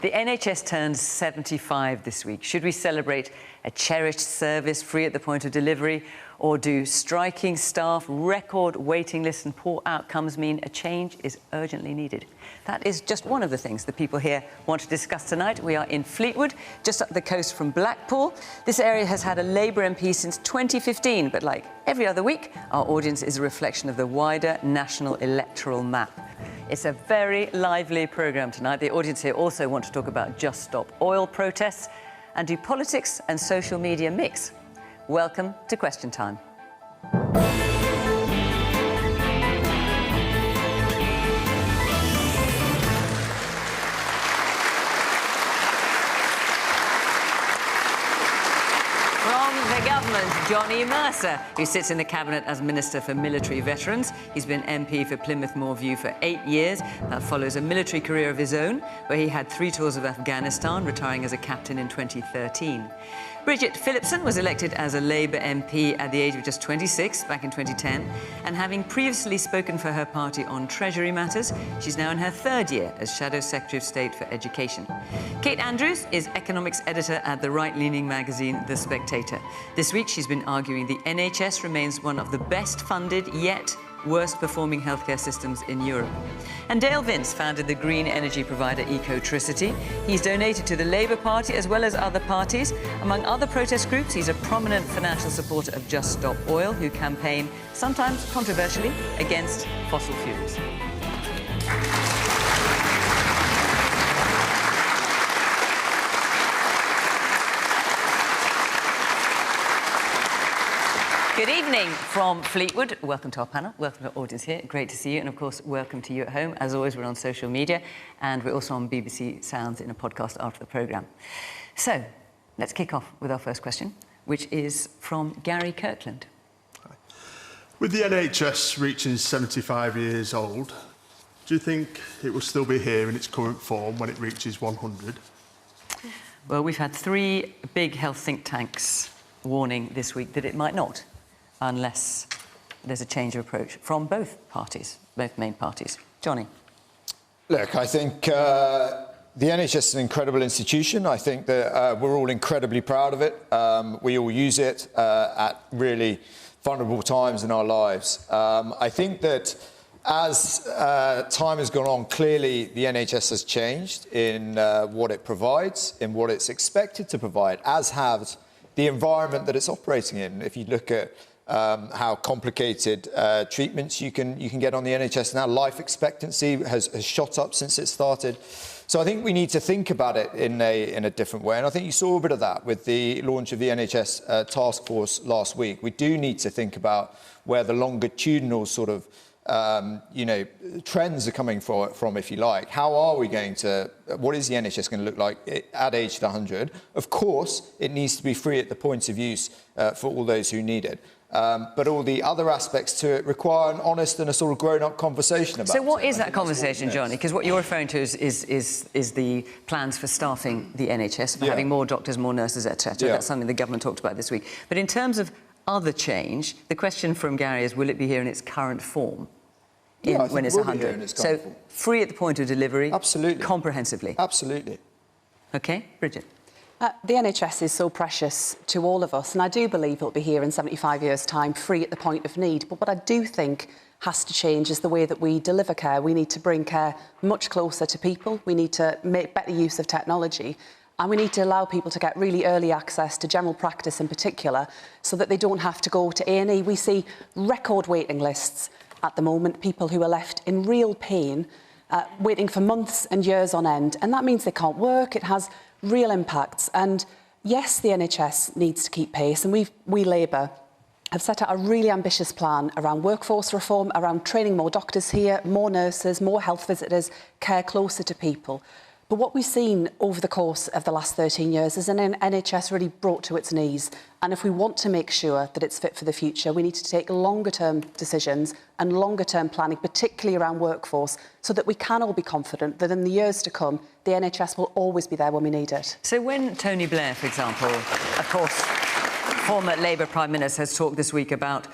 The NHS turns 75 this week. Should we celebrate a cherished service free at the point of delivery, or do striking staff, record waiting lists and poor outcomes mean a change is urgently needed? That is just one of the things the people here want to discuss tonight. We are in Fleetwood, just up the coast from Blackpool. This area has had a Labour MP since 2015, but like every other week, our audience is a reflection of the wider national electoral map. It's a very lively programme tonight. The audience here also want to talk about Just Stop Oil protests, and do politics and social media mix? Welcome to Question Time. Johnny Mercer, who sits in the Cabinet as Minister for Military Veterans. He's been MP for Plymouth Moorview for 8 years. That follows a military career of his own, where he had 3 tours of Afghanistan, retiring as a captain in 2013. Bridget Phillipson was elected as a Labour MP at the age of just 26 back in 2010, and having previously spoken for her party on Treasury matters, she's now in her 3rd year as Shadow Secretary of State for Education. Kate Andrews is economics editor at the right-leaning magazine The Spectator. This week she's been arguing the NHS remains one of the best funded yet worst performing healthcare systems in Europe. And Dale Vince founded the green energy provider Ecotricity. He's donated to the Labour Party as well as other parties. Among other protest groups, he's a prominent financial supporter of Just Stop Oil, who campaign, sometimes controversially, against fossil fuels. Good evening from Fleetwood. Welcome to our panel. Welcome to our audience here. Great to see you. And, of course, welcome to you at home. As always, we're on social media, and we're also on BBC Sounds in a podcast after the programme. So, let's kick off with our first question, which is from Gary Kirkland. Hi. With the NHS reaching 75 years old, do you think it will still be here in its current form when it reaches 100? Well, we've had 3 big health think tanks warning this week that it might not, unless there's a change of approach from both parties, both main parties. Johnny? Look, I think the NHS is an incredible institution. I think that we're all incredibly proud of it. We all use it at really vulnerable times in our lives. I think that as time has gone on, clearly the NHS has changed in what it provides, in what it's expected to provide, as has the environment that it's operating in. If you look at how complicated treatments you can get on the NHS now, life expectancy has shot up since it started. So I think we need to think about it in a different way. And I think you saw a bit of that with the launch of the NHS task force last week. We do need to think about where the longitudinal sort of trends are coming from, if you like. How are we going to, what is the NHS going to look like at age 100? Of course, it needs to be free at the point of use for all those who need it. But all the other aspects to it require an honest and a sort of grown-up conversation about it. So what is that conversation, Johnny? Because what you're referring to is the plans for staffing the NHS, for having more doctors, more nurses, etc. That's something the government talked about this week. But in terms of other change, the question from Gary is, will it be here in its current form? When it's 100. So free at the point of delivery. Absolutely. Comprehensively. Absolutely. OK, Bridget? The NHS is so precious to all of us, and I do believe it'll be here in 75 years' time, free at the point of need. But what I do think has to change is the way that we deliver care. We need to bring care much closer to people. We need to make better use of technology. And we need to allow people to get really early access to general practice in particular, so that they don't have to go to A&E. We see record waiting lists at the moment, people who are left in real pain, waiting for months and years on end. And that means they can't work. It has real impacts. And yes, the NHS needs to keep pace. And we Labour have set out a really ambitious plan around workforce reform, around training more doctors here, more nurses, more health visitors, care closer to people. But what we've seen over the course of the last 13 years is an NHS really brought to its knees. And if we want to make sure that it's fit for the future, we need to take longer-term decisions and longer-term planning, particularly around workforce, so that we can all be confident that in the years to come, the NHS will always be there when we need it. So when Tony Blair, for example, of course, former Labour Prime Minister, has talked this week about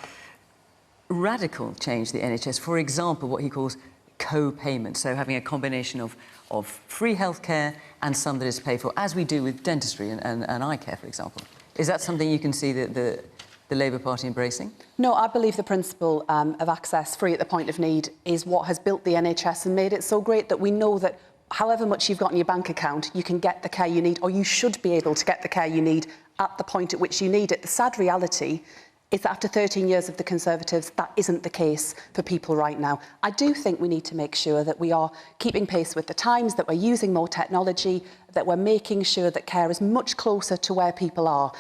radical change to the NHS, for example, what he calls co-payment, so having a combination of free healthcare and some that is paid for, as we do with dentistry and eye care, for example. Is that something you can see the Labour Party embracing? No, I believe the principle of access free at the point of need is what has built the NHS and made it so great that we know that however much you've got in your bank account, you can get the care you need, or you should be able to get the care you need at the point at which you need it. The sad reality is that after 13 years of the Conservatives, that isn't the case for people right now. I do think we need to make sure that we are keeping pace with the times, that we're using more technology, that we're making sure that care is much closer to where people are.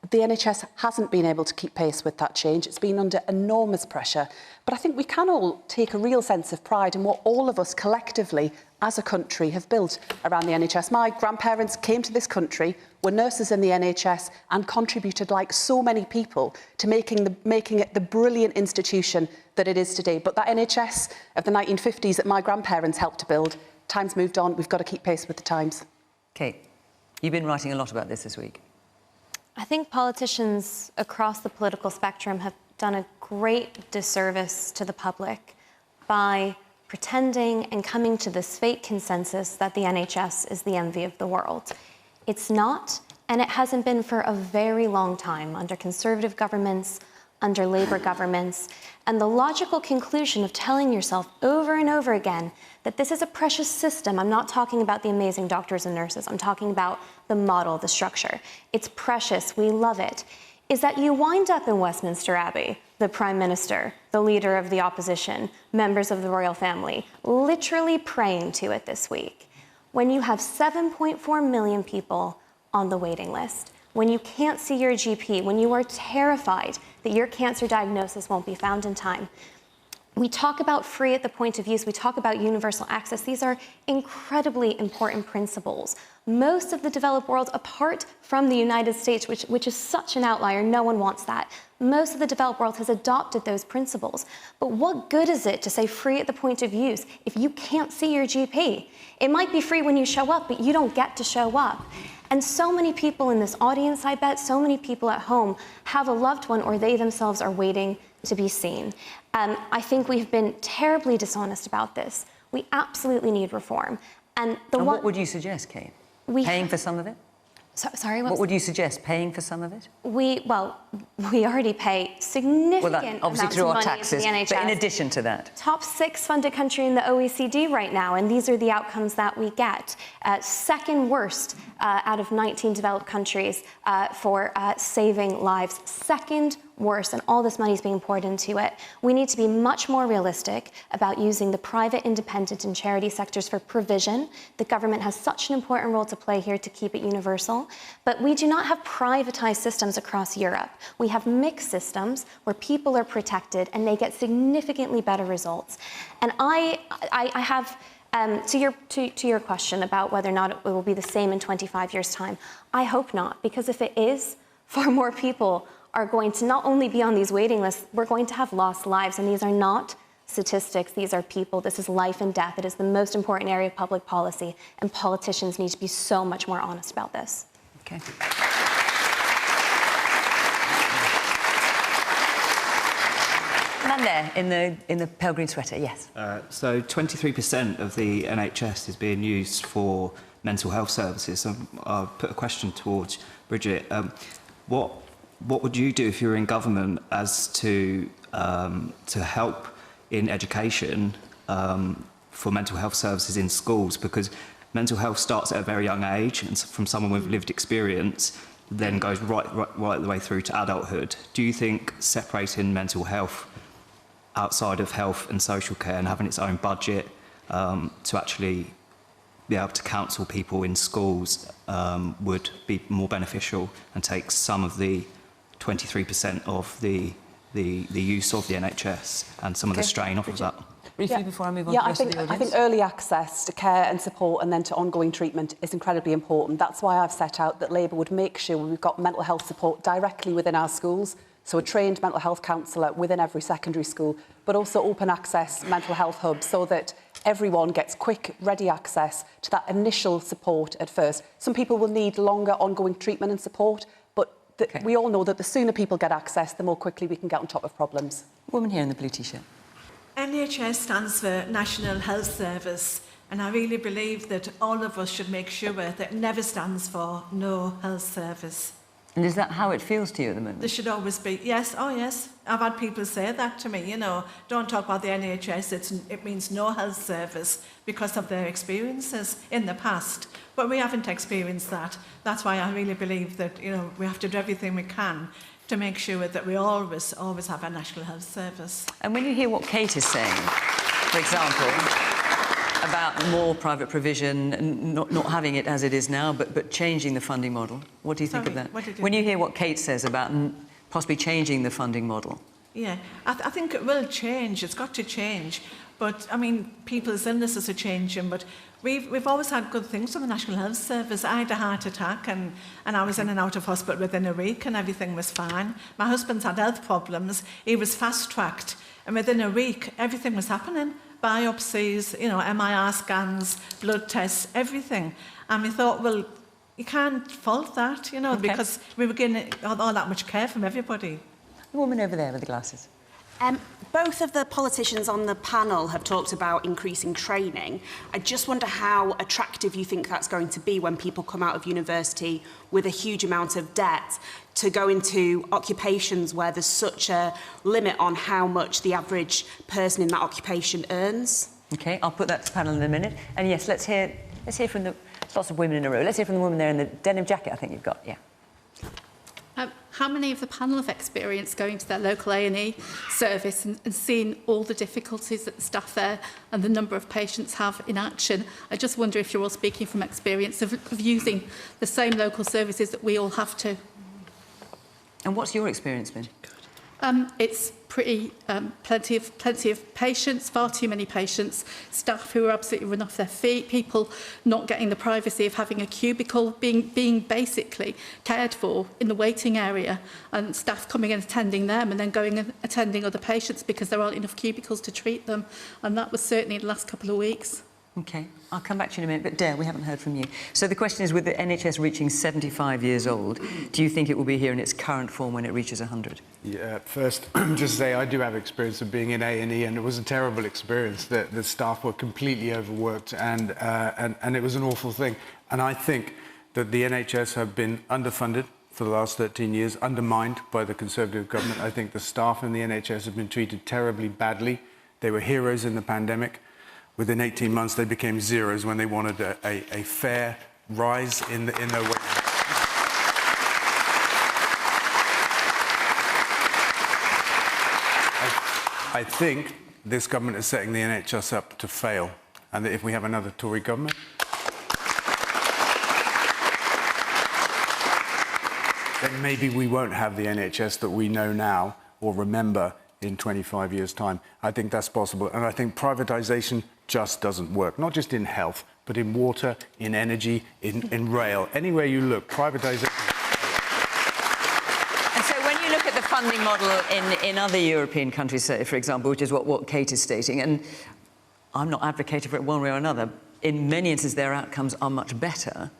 The NHS hasn't been able to keep pace with that change. It's been under enormous pressure. But I think we can all take a real sense of pride in what all of us collectively as a country have built around the NHS. My grandparents came to this country, were nurses in the NHS and contributed, like so many people, to making it the brilliant institution that it is today. But that NHS of the 1950s that my grandparents helped to build, time's moved on. We've got to keep pace with the times. Kate, you've been writing a lot about this week. I think politicians across the political spectrum have done a great disservice to the public by pretending and coming to this fake consensus that the NHS is the envy of the world. It's not, and it hasn't been for a very long time under Conservative governments, under Labour governments, and the logical conclusion of telling yourself over and over again that this is a precious system. I'm not talking about the amazing doctors and nurses. I'm talking about the model, the structure. It's precious. We love it. Is that you wind up in Westminster Abbey, the Prime Minister, the leader of the opposition, members of the royal family, literally praying to it this week. When you have 7.4 million people on the waiting list, when you can't see your GP, when you are terrified that your cancer diagnosis won't be found in time. We talk about free at the point of use. We talk about universal access. These are incredibly important principles. Most of the developed world, apart from the United States, which is such an outlier, no one wants that. Most of the developed world has adopted those principles. But what good is it to say free at the point of use if you can't see your GP? It might be free when you show up, but you don't get to show up. And so many people in this audience, I bet, so many people at home have a loved one or they themselves are waiting to be seen. I think we've been terribly dishonest about this. We absolutely need reform. And what would you suggest, Kate? Paying for some of it? Sorry, what would you suggest? Paying for some of it? We already pay significant obviously amounts through of our money taxes, to the NHS. but in addition to that, top 6 funded country in the OECD right now, and these are the outcomes that we get. Second worst out of 19 developed countries for saving lives. Second worst, and all this money is being poured into it. We need to be much more realistic about using the private, independent, and charity sectors for provision. The government has such an important role to play here to keep it universal. But we do not have privatized systems across Europe. We have mixed systems where people are protected and they get significantly better results. And I have, to your question about whether or not it will be the same in 25 years' time, I hope not, because if it is, far more people are going to not only be on these waiting lists, we're going to have lost lives, and these are not statistics, these are people. This is life and death. It is the most important area of public policy, and politicians need to be so much more honest about this. Okay. Man there in the pale green sweater, yes. So 23% of the NHS is being used for mental health services. So I'll put a question towards Bridget. What would you do if you were in government as to help in education for mental health services in schools? Because mental health starts at a very young age, and from someone with lived experience, then goes right the way through to adulthood. Do you think separating mental health outside of health and social care and having its own budget to actually be able to counsel people in schools would be more beneficial and take some of the 23% of the use of the NHS and some of the strain off of that? Briefly, before I move on to the rest of the audience. I think early access to care and support and then to ongoing treatment is incredibly important. That's why I've set out that Labour would make sure we've got mental health support directly within our schools, so a trained mental health counsellor within every secondary school, but also open access mental health hubs so that everyone gets quick, ready access to that initial support at first. Some people will need longer ongoing treatment and support, but we all know that the sooner people get access, the more quickly we can get on top of problems. Woman here in the blue T-shirt. NHS stands for National Health Service, and I really believe that all of us should make sure that it never stands for no health service. And is that how it feels to you at the moment? There should always be, yes, oh yes. I've had people say that to me, you know, don't talk about the NHS, it means no health service because of their experiences in the past. But we haven't experienced that. That's why I really believe that, you know, we have to do everything we can to make sure that we always have a National Health Service. And when you hear what Kate is saying, for example, about more private provision and not having it as it is now, but changing the funding model. What do you think of that? When you hear what Kate says about possibly changing the funding model? Yeah, I think it will change. It's got to change. But, I mean, people's illnesses are changing, but we've always had good things from the National Health Service. I had a heart attack and I was in and out of hospital within a week and everything was fine. My husband's had health problems. He was fast-tracked and within a week, everything was happening. Biopsies, you know, MRI scans, blood tests, everything. And we thought, well, you can't fault that, you know, because we were getting all that much care from everybody. The woman over there with the glasses. Both of the politicians on the panel have talked about increasing training. I just wonder how attractive you think that's going to be when people come out of university with a huge amount of debt to go into occupations where there's such a limit on how much the average person in that occupation earns. OK, I'll put that to the panel in a minute. And yes, let's hear from the... Lots of women in a row. Let's hear from the woman there in the denim jacket, I think you've got, yeah. How many of the panel have experienced going to their local A&E service and seeing all the difficulties that the staff there and the number of patients have in action? I just wonder if you're all speaking from experience of using the same local services that we all have to. And what's your experience been? It's pretty plenty of patients, far too many patients, staff who are absolutely run off their feet, people not getting the privacy of having a cubicle, being basically cared for in the waiting area, and staff coming and attending them and then going and attending other patients because there aren't enough cubicles to treat them. And that was certainly the last couple of weeks. OK, I'll come back to you in a minute, but Dare, we haven't heard from you. So the question is, with the NHS reaching 75 years old, do you think it will be here in its current form when it reaches 100? Yeah, first, just say I do have experience of being in A&E, and it was a terrible experience. The staff were completely overworked, and it was an awful thing. And I think that the NHS have been underfunded for the last 13 years, undermined by the Conservative government. I think the staff in the NHS have been treated terribly badly. They were heroes in the pandemic. Within 18 months, they became zeros when they wanted a fair rise in their wages. I think this government is setting the NHS up to fail, and that if we have another Tory government, then maybe we won't have the NHS that we know now or remember in 25 years' time. I think that's possible. And I think privatisation just doesn't work, not just in health, but in water, in energy, in rail. Anywhere you look, privatisation... And so when you look at the funding model in other European countries, for example, which is what Kate is stating, and I'm not advocating for it one way or another, in many instances their outcomes are much better.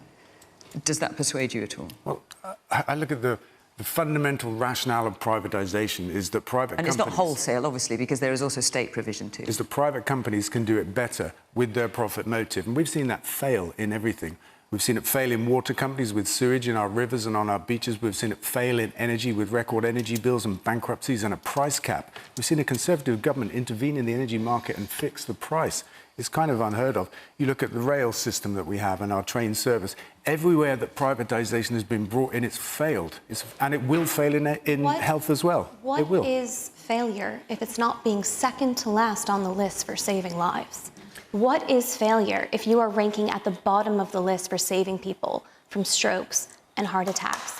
Does that persuade you at all? Well, I look at the fundamental rationale of privatisation is that private companies... And it's not wholesale, obviously, because there is also state provision too. ...is that private companies can do it better with their profit motive. And we've seen that fail in everything. We've seen it fail in water companies with sewage in our rivers and on our beaches. We've seen it fail in energy with record energy bills and bankruptcies and a price cap. We've seen a Conservative government intervene in the energy market and fix the price. It's kind of unheard of. You look at the rail system that we have and our train service. Everywhere that privatisation has been brought in, it's failed. And it will fail in health as well. What is failure if it's not being second to last on the list for saving lives? What is failure if you are ranking at the bottom of the list for saving people from strokes and heart attacks?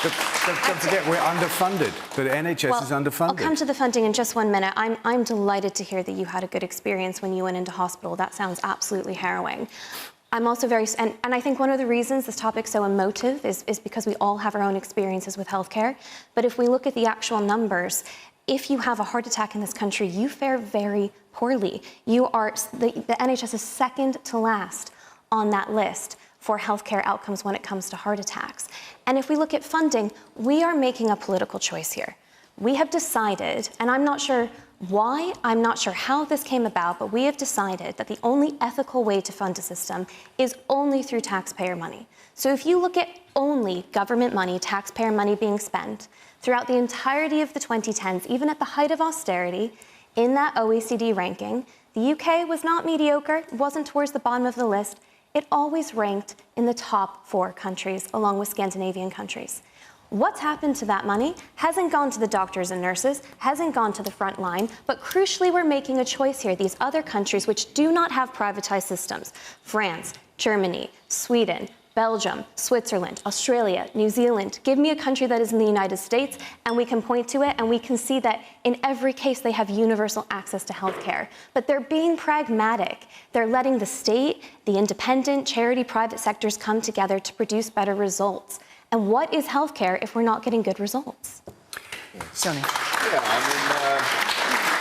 Don't forget, we're underfunded. The NHS is underfunded. I'll come to the funding in just 1 minute. I'm delighted to hear that you had a good experience when you went into hospital. That sounds absolutely harrowing. I'm also very... And I think one of the reasons this topic's so emotive is because we all have our own experiences with healthcare. But if we look at the actual numbers, if you have a heart attack in this country, you fare very poorly. The NHS is second to last on that list for healthcare outcomes when it comes to heart attacks. And if we look at funding, we are making a political choice here. We have decided, and I'm not sure Why? I'm not sure how this came about, but we have decided that the only ethical way to fund a system is only through taxpayer money. So if you look at only government money, taxpayer money being spent throughout the entirety of the 2010s, even at the height of austerity, in that OECD ranking, the UK was not mediocre, wasn't towards the bottom of the list. It always ranked in the top 4 countries, along with Scandinavian countries. What's happened to that money hasn't gone to the doctors and nurses, hasn't gone to the front line, but crucially, we're making a choice here. These other countries which do not have privatized systems, France, Germany, Sweden, Belgium, Switzerland, Australia, New Zealand. Give me a country that is in the United States and we can point to it and we can see that in every case they have universal access to healthcare. But they're being pragmatic. They're letting the state, the independent, charity, private sectors come together to produce better results. And what is healthcare if we're not getting good results? Johnny. Yeah,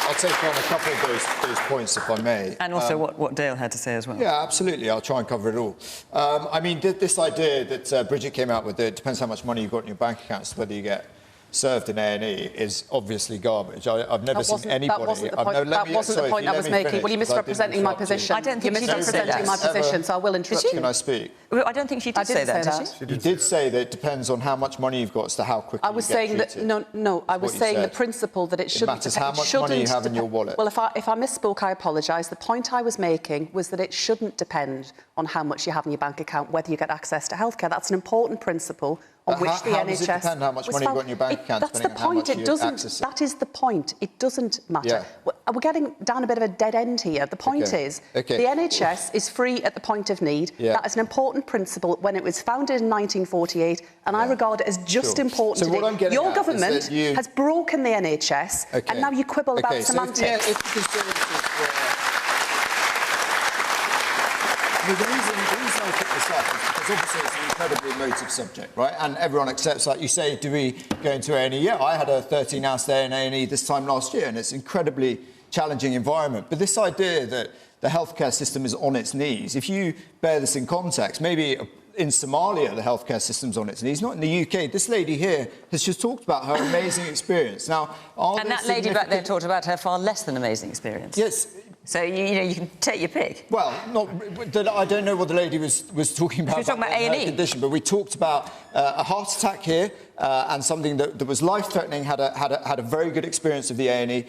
I'll take on a couple of those points, if I may. And also what Dale had to say as well. Yeah, absolutely. I'll try and cover it all. I mean, this idea that Bridget came out with, it depends how much money you've got in your bank accounts, whether you get served in A&E, is obviously garbage. I've never seen anybody... That wasn't the point I was making. Well, you're misrepresenting my position. I don't think you're misrepresenting my position, so I will interrupt you. Can I speak? Well, I don't think she did say that, did she? You did say that it depends on how much money you've got as to how quickly I was you get saying that treated. no. I was saying the principle that it shouldn't. It matters how much money you have in your wallet. Well, if I misspoke, I apologise. The point I was making was that it shouldn't depend on how much you have in your bank account, whether you get access to healthcare. That's an important principle on which the NHS... How does it depend how much money you've got in your bank account? That's the point. It doesn't. That is the point. It doesn't matter. Yeah. We're getting down a bit of a dead end here. The point is the NHS is free at the point of need. Yeah. That is an important principle when it was founded in 1948, and I regard it as just important so what I'm getting Your government has broken the NHS, and now you quibble about semantics. The reason I pick this up is because obviously it's an incredibly emotive subject, right? And everyone accepts, like you say, do we go into A&E? Yeah, I had a 13-hour stay in A&E this time last year, and it's an incredibly challenging environment. But this idea that the healthcare system is on its knees, if you bear this in context, maybe in Somalia the healthcare system's on its knees, not in the UK. This lady here has just talked about her amazing experience. Now, and that lady back there talked about her far less than amazing experience. Yes. So, you can take your pick. Well, I don't know what the lady was talking about. She was talking about A&E. Condition, but we talked about a heart attack here and something that was life-threatening, had a very good experience of the A&E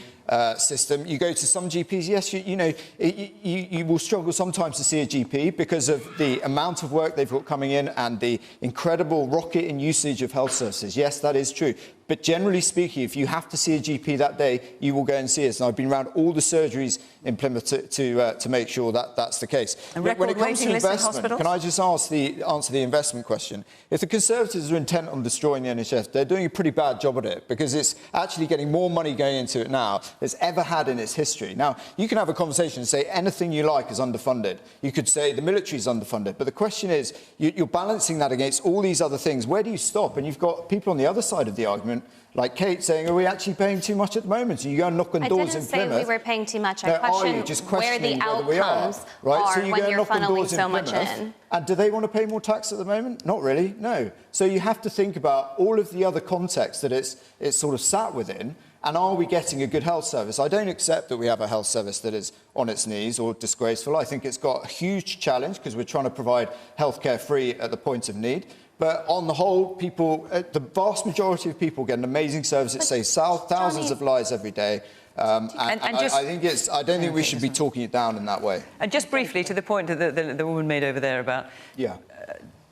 system. You go to some GPs, yes, you will struggle sometimes to see a GP because of the amount of work they've got coming in and the incredible rocket in usage of health services. Yes, that is true. But generally speaking, if you have to see a GP that day, you will go and see us. And I've been around all the surgeries in Plymouth to make sure that that's the case. And when it comes to investment, can I just answer the investment question? If the Conservatives are intent on destroying the NHS, they're doing a pretty bad job at it because it's actually getting more money going into it now than it's ever had in its history. Now, you can have a conversation and say anything you like is underfunded. You could say the military is underfunded. But the question is, you're balancing that against all these other things. Where do you stop? And you've got people on the other side of the argument, like Kate, saying, are we actually paying too much at the moment? So you go and knock on doors in Plymouth. I didn't say we were paying too much. I question where the outcomes are when you're funneling so much in. And do they want to pay more tax at the moment? Not really, no. So you have to think about all of the other contexts that it's sort of sat within. And are we getting a good health service? I don't accept that we have a health service that is on its knees or disgraceful. I think it's got a huge challenge because we're trying to provide healthcare free at the point of need. But on the whole, people, the vast majority of people get an amazing service that saves thousands of lives every day. I don't think we should be talking it down in that way. And just briefly, to the point that the woman made over there about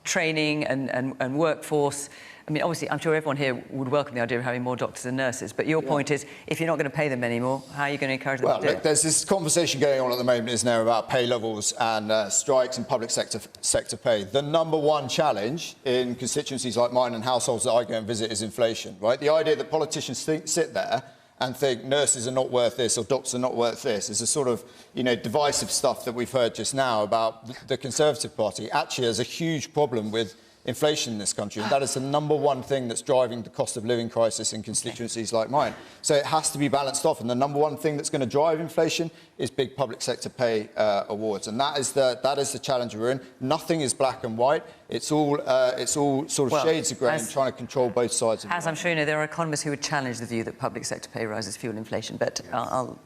training and workforce. I mean, obviously, I'm sure everyone here would welcome the idea of having more doctors and nurses, but your point is, if you're not going to pay them anymore, how are you going to encourage them to do it? There's this conversation going on at the moment, isn't there, about pay levels and strikes and public sector pay. The number one challenge in constituencies like mine and households that I go and visit is inflation, right? The idea that politicians sit there and think nurses are not worth this or doctors are not worth this is a sort of, divisive stuff that we've heard just now about the Conservative Party. Actually, there's a huge problem with inflation in this country. And that is the #1 thing that's driving the cost of living crisis in constituencies like mine. So it has to be balanced off. And the #1 thing that's going to drive inflation is big public sector pay awards. And that is the challenge we're in. Nothing is black and white. It's all sort of shades of grey and trying to control both sides of it. As I'm sure you know, there are economists who would challenge the view that public sector pay rises fuel inflation, but I'll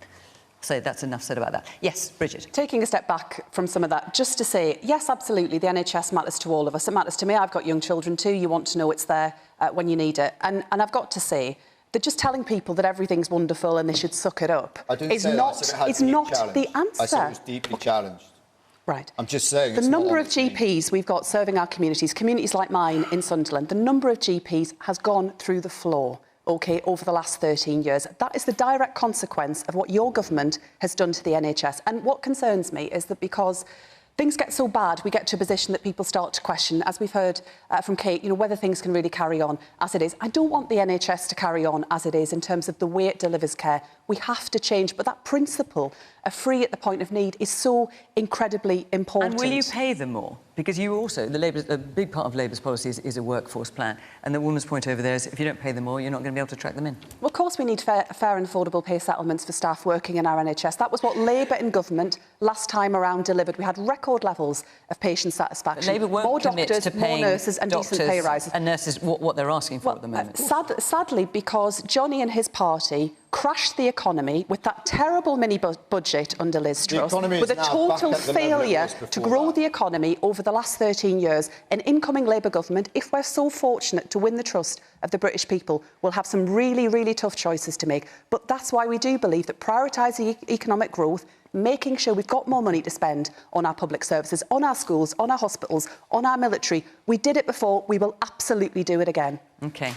say that's enough said about that. Yes, Bridget. Taking a step back from some of that, just to say, yes, absolutely, the NHS matters to all of us. It matters to me. I've got young children too. You want to know it's there when you need it. And I've got to say that just telling people that everything's wonderful and they should suck it up is not the answer. I said it was deeply challenged. Right. I'm just saying. The number of GPs we've got serving our communities like mine in Sunderland, the number of GPs has gone through the floor, OK, over the last 13 years. That is the direct consequence of what your government has done to the NHS. And what concerns me is that because things get so bad, we get to a position that people start to question, as we've heard from Kate, whether things can really carry on as it is. I don't want the NHS to carry on as it is in terms of the way it delivers care. We have to change, but that principle of free at the point of need is so incredibly important. And will you pay them more? Because you also, a big part of Labour's policy is a workforce plan. And the woman's point over there is if you don't pay them more, you're not going to be able to attract them in. Well, of course we need fair and affordable pay settlements for staff working in our NHS. That was what Labour in government last time around delivered. We had record levels of patient satisfaction. But Labour won't more commit doctors, to paying more nurses and decent pay rises. And nurses what they're asking for at the moment. Sadly, because Johnny and his party crashed the economy with that terrible mini-budget under Liz Truss, with a total failure to grow the economy over the last 13 years. An incoming Labour government, if we're so fortunate to win the trust of the British people, will have some really, really tough choices to make. But that's why we do believe that prioritising economic growth, making sure we've got more money to spend on our public services, on our schools, on our hospitals, on our military. We did it before, we will absolutely do it again. OK.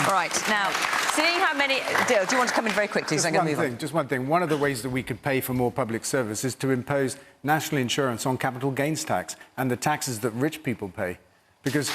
All right, now, seeing how many... Dale, do you want to come in very quickly? Just one thing. One of the ways that we could pay for more public service is to impose national insurance on capital gains tax and the taxes that rich people pay. Because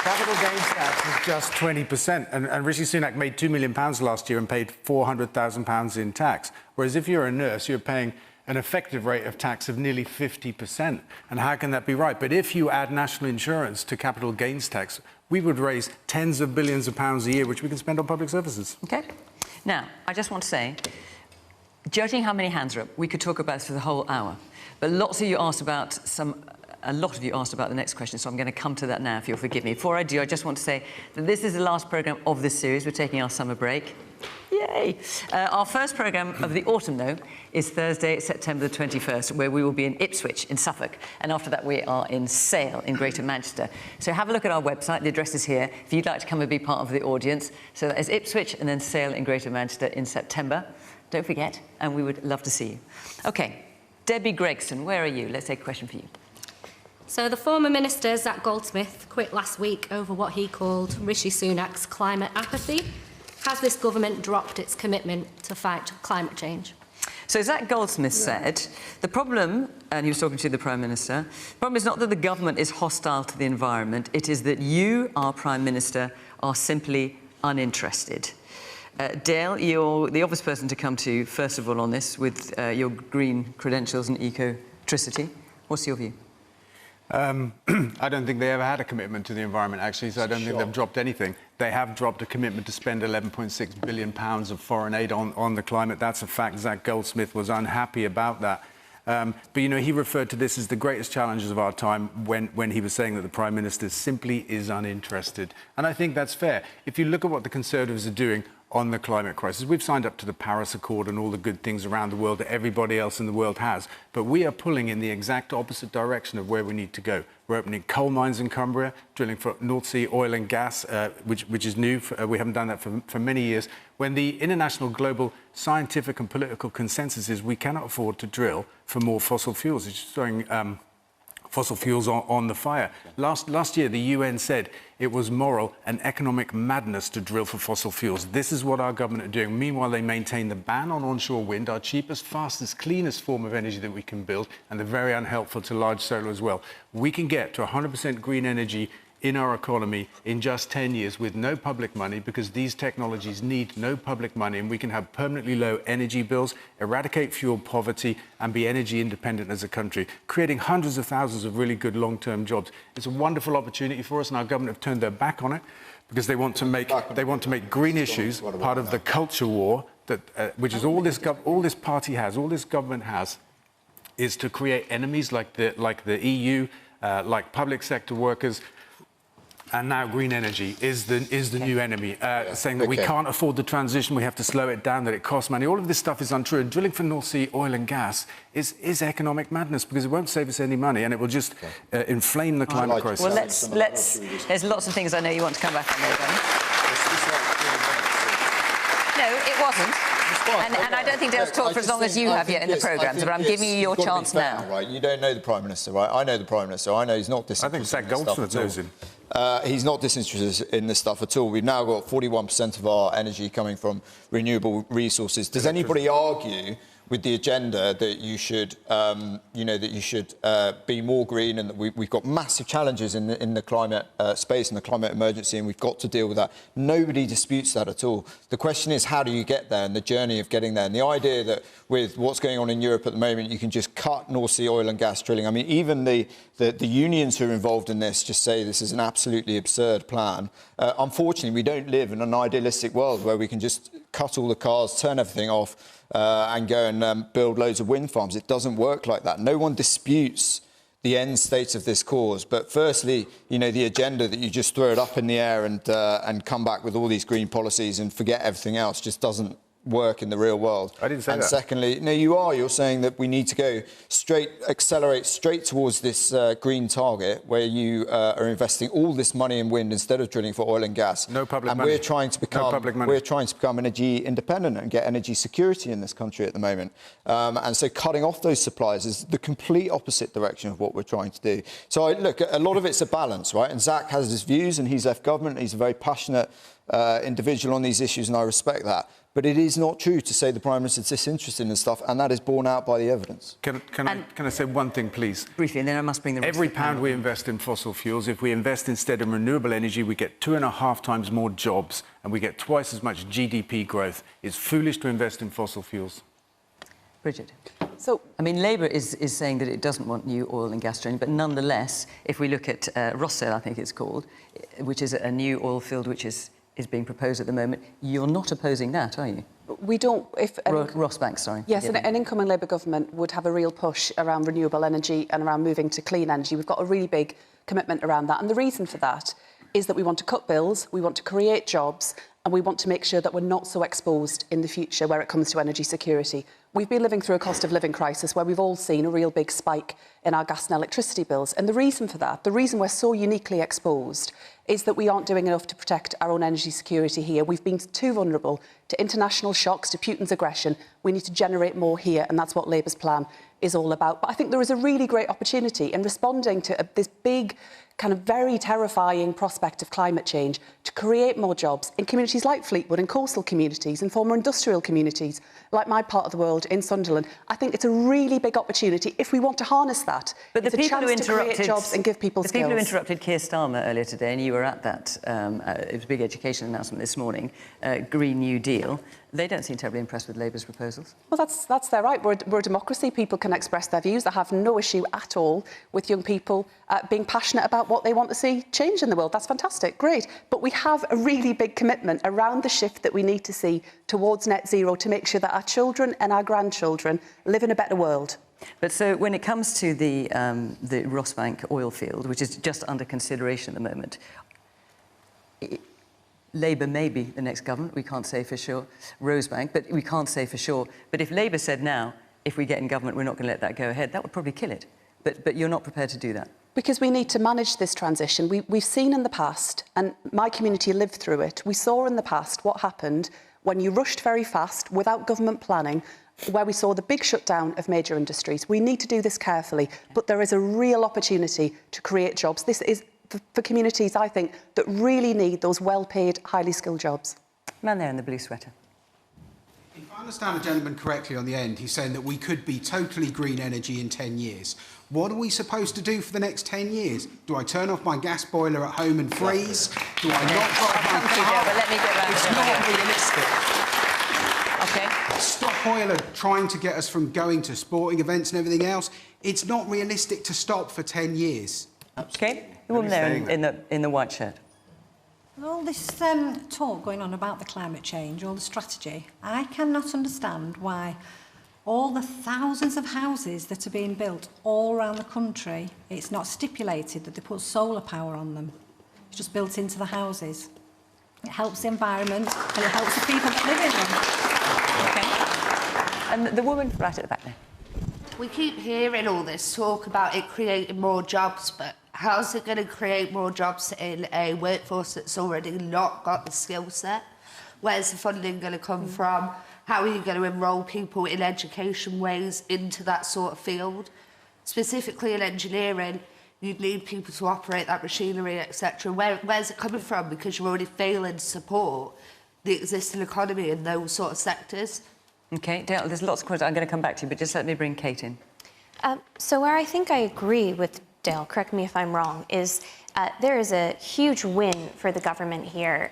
capital gains tax is just 20%. And Rishi Sunak made £2 million last year and paid £400,000 in tax. Whereas if you're a nurse, you're paying an effective rate of tax of nearly 50%. And how can that be right? But if you add national insurance to capital gains tax, we would raise tens of billions of pounds a year, which we can spend on public services. OK. Now, I just want to say, judging how many hands are up, we could talk about this for the whole hour. But a lot of you asked about the next question, so I'm going to come to that now, if you'll forgive me. Before I do, I just want to say that this is the last programme of this series. We're taking our summer break. Yay! Our first programme of the autumn, though, is Thursday, September the 21st, where we will be in Ipswich, in Suffolk. And after that, we are in Sale, in Greater Manchester. So have a look at our website. The address is here, if you'd like to come and be part of the audience. So that is Ipswich and then Sale in Greater Manchester in September. Don't forget, and we would love to see you. OK, Debbie Gregson, where are you? Let's take a question for you. So the former Minister, Zach Goldsmith, quit last week over what he called Rishi Sunak's climate apathy. Has this government dropped its commitment to fight climate change? So Zach Goldsmith said, the problem, and he was talking to the Prime Minister, the problem is not that the government is hostile to the environment, it is that you, our Prime Minister, are simply uninterested. Dale, you're the obvious person to come to, first of all, on this, with your green credentials and ecotricity. What's your view? I don't think they ever had a commitment to the environment, actually, so I don't think they've dropped anything. They have dropped a commitment to spend £11.6 billion of foreign aid on the climate. That's a fact. Zach Goldsmith was unhappy about that. But, he referred to this as the greatest challenges of our time when he was saying that the Prime Minister simply is uninterested. And I think that's fair. If you look at what the Conservatives are doing on the climate crisis, we've signed up to the Paris Accord and all the good things around the world that everybody else in the world has. But we are pulling in the exact opposite direction of where we need to go. We're opening coal mines in Cumbria, drilling for North Sea oil and gas, which is new. We haven't done that for many years. When the international, global, scientific and political consensus is we cannot afford to drill for more fossil fuels. It's just throwing fossil fuels on the fire. Last year, the UN said it was moral and economic madness to drill for fossil fuels. This is what our government are doing. Meanwhile, they maintain the ban on onshore wind, our cheapest, fastest, cleanest form of energy that we can build, and they're very unhelpful to large solar as well. We can get to 100% green energy in our economy in just 10 years with no public money, because these technologies need no public money, and we can have permanently low energy bills, eradicate fuel poverty, and be energy independent as a country, creating hundreds of thousands of really good long-term jobs. It's a wonderful opportunity for us, and our government have turned their back on it because they want to make green issues part of the culture war that which is all this party has, all this government has, is to create enemies like the EU, like public sector workers. And now green energy is the new enemy, saying that we can't afford the transition, we have to slow it down, that it costs money. All of this stuff is untrue. And drilling for North Sea oil and gas is economic madness, because it won't save us any money, and it will just inflame the climate crisis. Well, let's. There's lots of things I know you want to come back on there, Johnny. No, it wasn't. And I don't think they'll talk for as long as you have yet in the programme, but I'm giving you your chance now. Right? You don't know the Prime Minister, right? I know the Prime Minister. I know he's not disinterested. I think Zach Goldsmith knows him. He's not disinterested in this stuff at all. We've now got 41% of our energy coming from renewable resources. Does anybody argue with the agenda that you should, be more green, and that we've got massive challenges in the climate space and the climate emergency, and we've got to deal with that? Nobody disputes that at all. The question is, how do you get there, and the journey of getting there? And the idea that with what's going on in Europe at the moment, you can just cut North Sea oil and gas drilling. I mean, even the unions who are involved in this just say this is an absolutely absurd plan. Unfortunately, we don't live in an idealistic world where we can just cut all the cars, turn everything off, and go and build loads of wind farms. It doesn't work like that. No one disputes the end state of this cause. But firstly, the agenda that you just throw it up in the air and come back with all these green policies and forget everything else just doesn't work in the real world. I didn't say that. And secondly, no, you're saying that we need to accelerate straight towards this green target where you are investing all this money in wind instead of drilling for oil and gas. No public money. And we're trying to become energy independent and get energy security in this country at the moment. And so cutting off those supplies is the complete opposite direction of what we're trying to do. So look, a lot of it's a balance, right? And Zach has his views, and he's left government. He's a very passionate individual on these issues, and I respect that. But it is not true to say the Prime Minister is disinterested in this stuff, and that is borne out by the evidence. Can I say one thing, please? Briefly, and then I must bring the rest Every of the panel. pound we invest in fossil fuels, if we invest instead in renewable energy, we get 2.5 times more jobs, and we get twice as much GDP growth. It's foolish to invest in fossil fuels. Bridget. So, I mean, Labour is saying that it doesn't want new oil and gas drilling, but nonetheless, if we look at Rossell, I think it's called, which is a new oil field which is being proposed at the moment, you're not opposing that, are you? We don't. Rossbank, sorry. Yes, an incoming Labour government would have a real push around renewable energy and around moving to clean energy. We've got a really big commitment around that. And the reason for that is that we want to cut bills, we want to create jobs, and we want to make sure that we're not so exposed in the future where it comes to energy security. We've been living through a cost of living crisis where we've all seen a real big spike in our gas and electricity bills. And the reason for that, the reason we're so uniquely exposed, is that we aren't doing enough to protect our own energy security here. We've been too vulnerable to international shocks, to Putin's aggression. We need to generate more here, and that's what Labour's plan is all about. But I think there is a really great opportunity in responding to this big, kind of very terrifying prospect of climate change to create more jobs in communities like Fleetwood, in coastal communities, in former industrial communities, like my part of the world in Sunderland. I think it's a really big opportunity if we want to harness that. But the people who interrupted jobs and give people skills. The people who interrupted Keir Starmer earlier today, and you were at that, it was a big education announcement this morning, Green New Deal. They don't seem terribly impressed with Labour's proposals. Well, that's their right. We're a democracy. People can express their views. I have no issue at all with young people being passionate about what they want to see change in the world. That's fantastic, great. But we have a really big commitment around the shift that we need to see towards net zero to make sure that our children and our grandchildren live in a better world. But so when it comes to the Rossbank oil field, which is just under consideration at the moment, Labour may be the next government, we can't say for sure, Rosebank, but we can't say for sure. But if Labour said now, if we get in government, we're not going to let that go ahead, that would probably kill it. But you're not prepared to do that. Because we need to manage this transition. We've seen in the past, and my community lived through it, we saw in the past what happened when you rushed very fast without government planning, where we saw the big shutdown of major industries. We need to do this carefully, but there is a real opportunity to create jobs. This is for communities, I think, that really need those well-paid, highly skilled jobs. Man there in the blue sweater. If I understand the gentleman correctly on the end, he's saying that we could be totally green energy in 10 years. What are we supposed to do for the next 10 years? Do I turn off my gas boiler at home and freeze? Do I not drive my car? But let me get round It's to not realistic. Okay. Stop Oil are trying to get us from going to sporting events and everything else. It's not realistic to stop for 10 years. Okay. The woman there in the white shirt. All this talk going on about the climate change, all the strategy, I cannot understand why all the thousands of houses that are being built all around the country, it's not stipulated that they put solar power on them. It's just built into the houses. It helps the environment and it helps the people that live in them. Okay. And the woman right at the back there. We keep hearing all this talk about it creating more jobs, but how's it going to create more jobs in a workforce that's already not got the skill set? Where's the funding going to come from? How are you going to enrol people in education ways into that sort of field? Specifically in engineering, you'd need people to operate that machinery, etc. Where's it coming from? Because you're already failing to support the existing economy in those sort of sectors. Okay, Dale, there's lots of questions. I'm going to come back to you, but just let me bring Kate in. So where I think I agree with Dale, correct me if I'm wrong, is there is a huge win for the government here.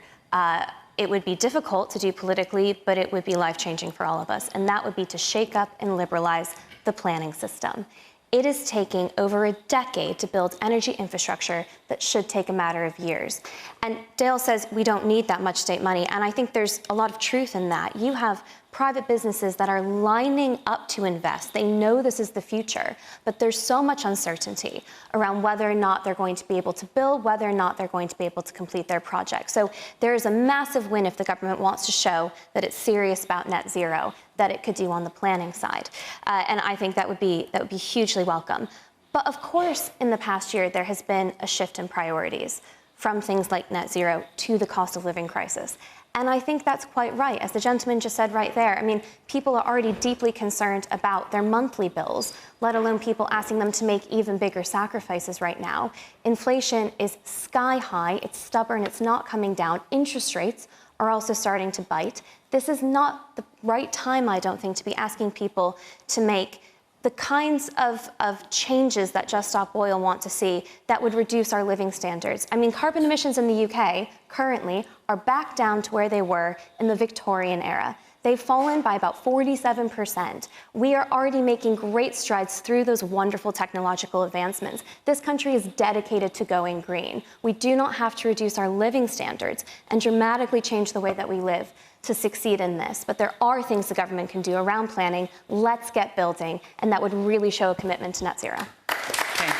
It would be difficult to do politically, but it would be life-changing for all of us, and that would be to shake up and liberalise the planning system. It is taking over a decade to build energy infrastructure that should take a matter of years. And Dale says we don't need that much state money, and I think there's a lot of truth in that. You have private businesses that are lining up to invest. They know this is the future, but there's so much uncertainty around whether or not they're going to be able to build, whether or not they're going to be able to complete their project. So there is a massive win if the government wants to show that it's serious about net zero, that it could do on the planning side. And I think that would be hugely welcome. But of course, in the past year, there has been a shift in priorities from things like net zero to the cost of living crisis. And I think that's quite right, as the gentleman just said right there. I mean, people are already deeply concerned about their monthly bills, let alone people asking them to make even bigger sacrifices right now. Inflation is sky high, it's stubborn, it's not coming down. Interest rates are also starting to bite. This is not the right time, I don't think, to be asking people to make the kinds of changes that Just Stop Oil want to see that would reduce our living standards. I mean, carbon emissions in the UK currently are back down to where they were in the Victorian era. They've fallen by about 47%. We are already making great strides through those wonderful technological advancements. This country is dedicated to going green. We do not have to reduce our living standards and dramatically change the way that we live to succeed in this. But there are things the government can do around planning. Let's get building, and that would really show a commitment to net zero. Okay.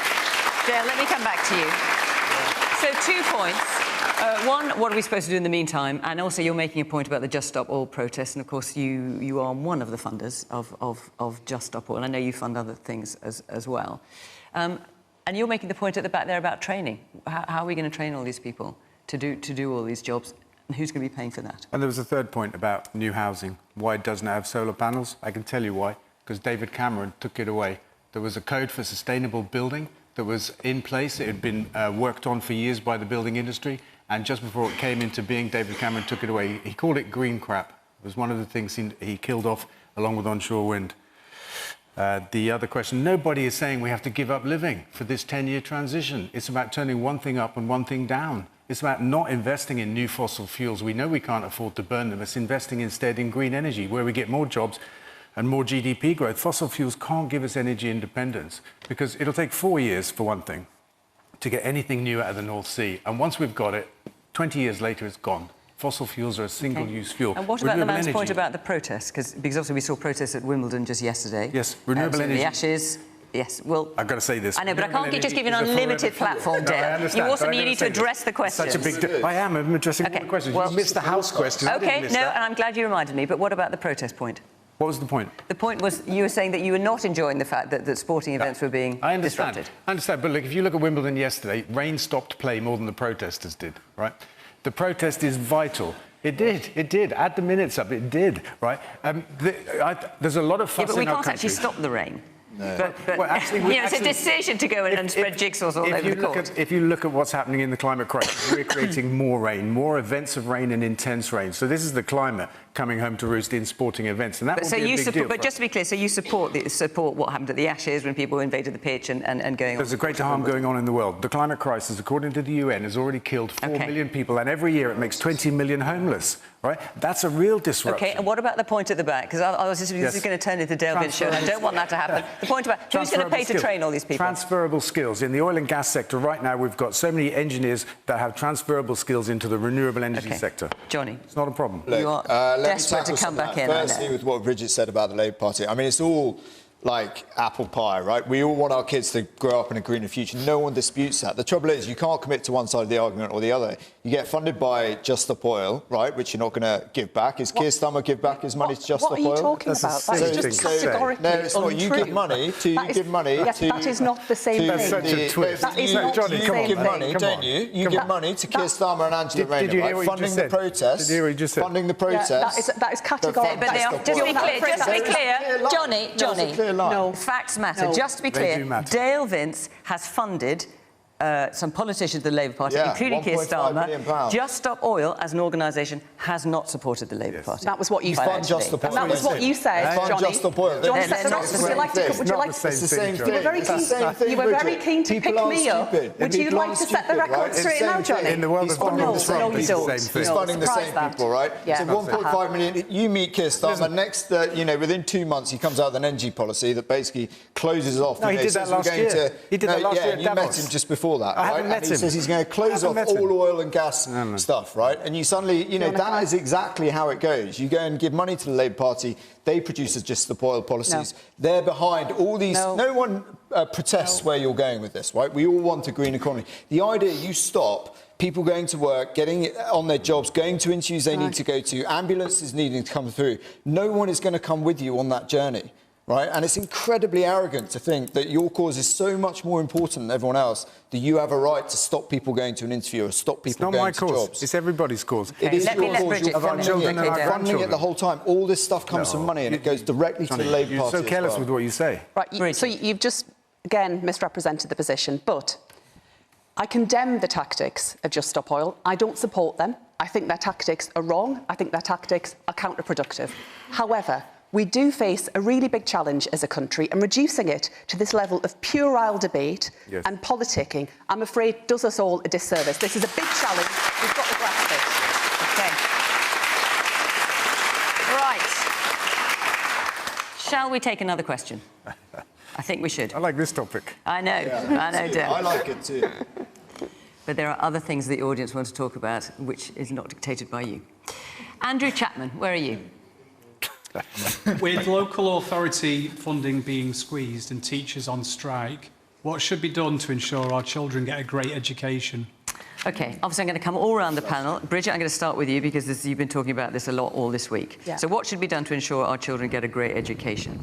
Dale, let me come back to you. So 2 points. One, what are we supposed to do in the meantime? And also, you're making a point about the Just Stop Oil protest, and of course, you are one of the funders of Just Stop Oil. I know you fund other things as well. And you're making the point at the back there about training. How are we going to train all these people to do all these jobs? And who's going to be paying for that? And there was a third point about new housing. Why it doesn't have solar panels? I can tell you why. Because David Cameron took it away. There was a code for sustainable building that was in place. It had been worked on for years by the building industry. And just before it came into being, David Cameron took it away. He called it green crap. It was one of the things he killed off along with onshore wind. The other question, nobody is saying we have to give up living for this 10-year transition. It's about turning one thing up and one thing down. It's about not investing in new fossil fuels. We know we can't afford to burn them. It's investing instead in green energy, where we get more jobs and more GDP growth. Fossil fuels can't give us energy independence because it'll take 4 years, for one thing, to get anything new out of the North Sea. And once we've got it, 20 years later, it's gone. Fossil fuels are a single-use fuel. And what about the man's point about the protests? Because obviously we saw protests at Wimbledon just yesterday. Yes, renewable energy. The Ashes. Yes, well... I've got to say this. I know, but I can't just give you an unlimited platform, Dale. You also need to address the questions. Such a big... I'm addressing all the questions. Well, you missed the House question. OK, no, and I'm glad you reminded me. But what about the protest point? What was the point? The point was you were saying that you were not enjoying the fact that sporting events were being disrupted. I understand, but look, if you look at Wimbledon yesterday, rain stopped play more than the protesters did, right? The protest is vital. It did. Add the minutes up, it did, right? There's a lot of fuss in our country. Yeah, but we can't actually stop the rain. No. But well, actually, it's a decision to go and spread jigsaws all over the court. If you look at what's happening in the climate crisis, we're creating more rain, more events of rain and intense rain. So this is the climate coming home to roost in sporting events, and that will be a big deal. But just to be clear, so you support what happened at the Ashes when people invaded the pitch and going on? There's a great harm going on in the world. The climate crisis, according to the UN, has already killed 4 million people, and every year it makes 20 million homeless. Right? That's a real disruption. OK, and what about the point at the back? Because this is going to turn into Dale Vince show, and I don't want that to happen. The point about who's going to pay to train all these people? Transferable skills. In the oil and gas sector right now, we've got so many engineers that have transferable skills into the renewable energy sector. Johnny. It's not a problem. Look, you are desperate to come back in. Firstly, with what Bridget said about the Labour Party, I mean, it's all like apple pie, right? We all want our kids to grow up in a greener future. No one disputes that. The trouble is you can't commit to one side of the argument or the other. You get funded by Just Stop Oil, right, which you're not going to give back. Is Keir Starmer give back his money to Just Stop Oil? What are you talking about? That's just categorically no, it's not. You give money to... Yes, that is not the same thing. That's such a twist. That is not the same thing. You give money, don't you? You give money to Keir Starmer and Angela Rayner, right? Funding the protests. Did you hear what you just said? Funding the protests. That is categorical. Just to be clear, Johnny, no. Facts matter. Just to be clear, Dale Vince has funded some politicians of the Labour Party, including Keir Starmer. Just Stop Oil, as an organisation, has not supported the Labour Party. That was what you said. Just Stop Oil. That was what you said, Johnny. Just Stop Oil. Johnny said the rest. Would you like to? It's the same thing. You were very keen to pick me up. Would you like to set the record straight now, Johnny? In the world of Donald Trump, it's the same thing. He's funding the same people, right? So 1.5 million. You meet Keir Starmer next. Within 2 months, he comes out with an energy policy that basically closes off. No, he did that last year. He did that last year at Davos. You met him just before that, right? He says he's going to close off all oil and gas stuff, right? And you suddenly, that is exactly how it goes. You go and give money to the Labour Party. They produce Just Stop Oil policies. No. They're behind all these... No one protests where you're going with this, right? We all want a green economy. The idea you stop people going to work, getting on their jobs, going to interviews they need to go to, ambulances needing to come through. No one is going to come with you on that journey. Right? And it's incredibly arrogant to think that your cause is so much more important than everyone else that you have a right to stop people going to an interview or stop people going to jobs. It's not my cause. It's everybody's cause. It is your cause. You're funding it the whole time. All this stuff comes from money and it goes directly to the Labour Party. You're so careless with what you say. Right. So you've just, again, misrepresented the position. But I condemn the tactics of Just Stop Oil. I don't support them. I think their tactics are wrong. I think their tactics are counterproductive. However, we do face a really big challenge as a country, and reducing it to this level of puerile debate and politicking, I'm afraid, does us all a disservice. This is a big challenge. We've got to grasp it. OK. Right. Shall we take another question? I think we should. I like this topic. I know, Dale. I like it too. But there are other things the audience want to talk about, which is not dictated by you. Andrew Chapman, where are you? With local authority funding being squeezed and teachers on strike, what should be done to ensure our children get a great education? OK, obviously I'm going to come all around the panel. Bridget, I'm going to start with you because you've been talking about this a lot all this week. So what should be done to ensure our children get a great education?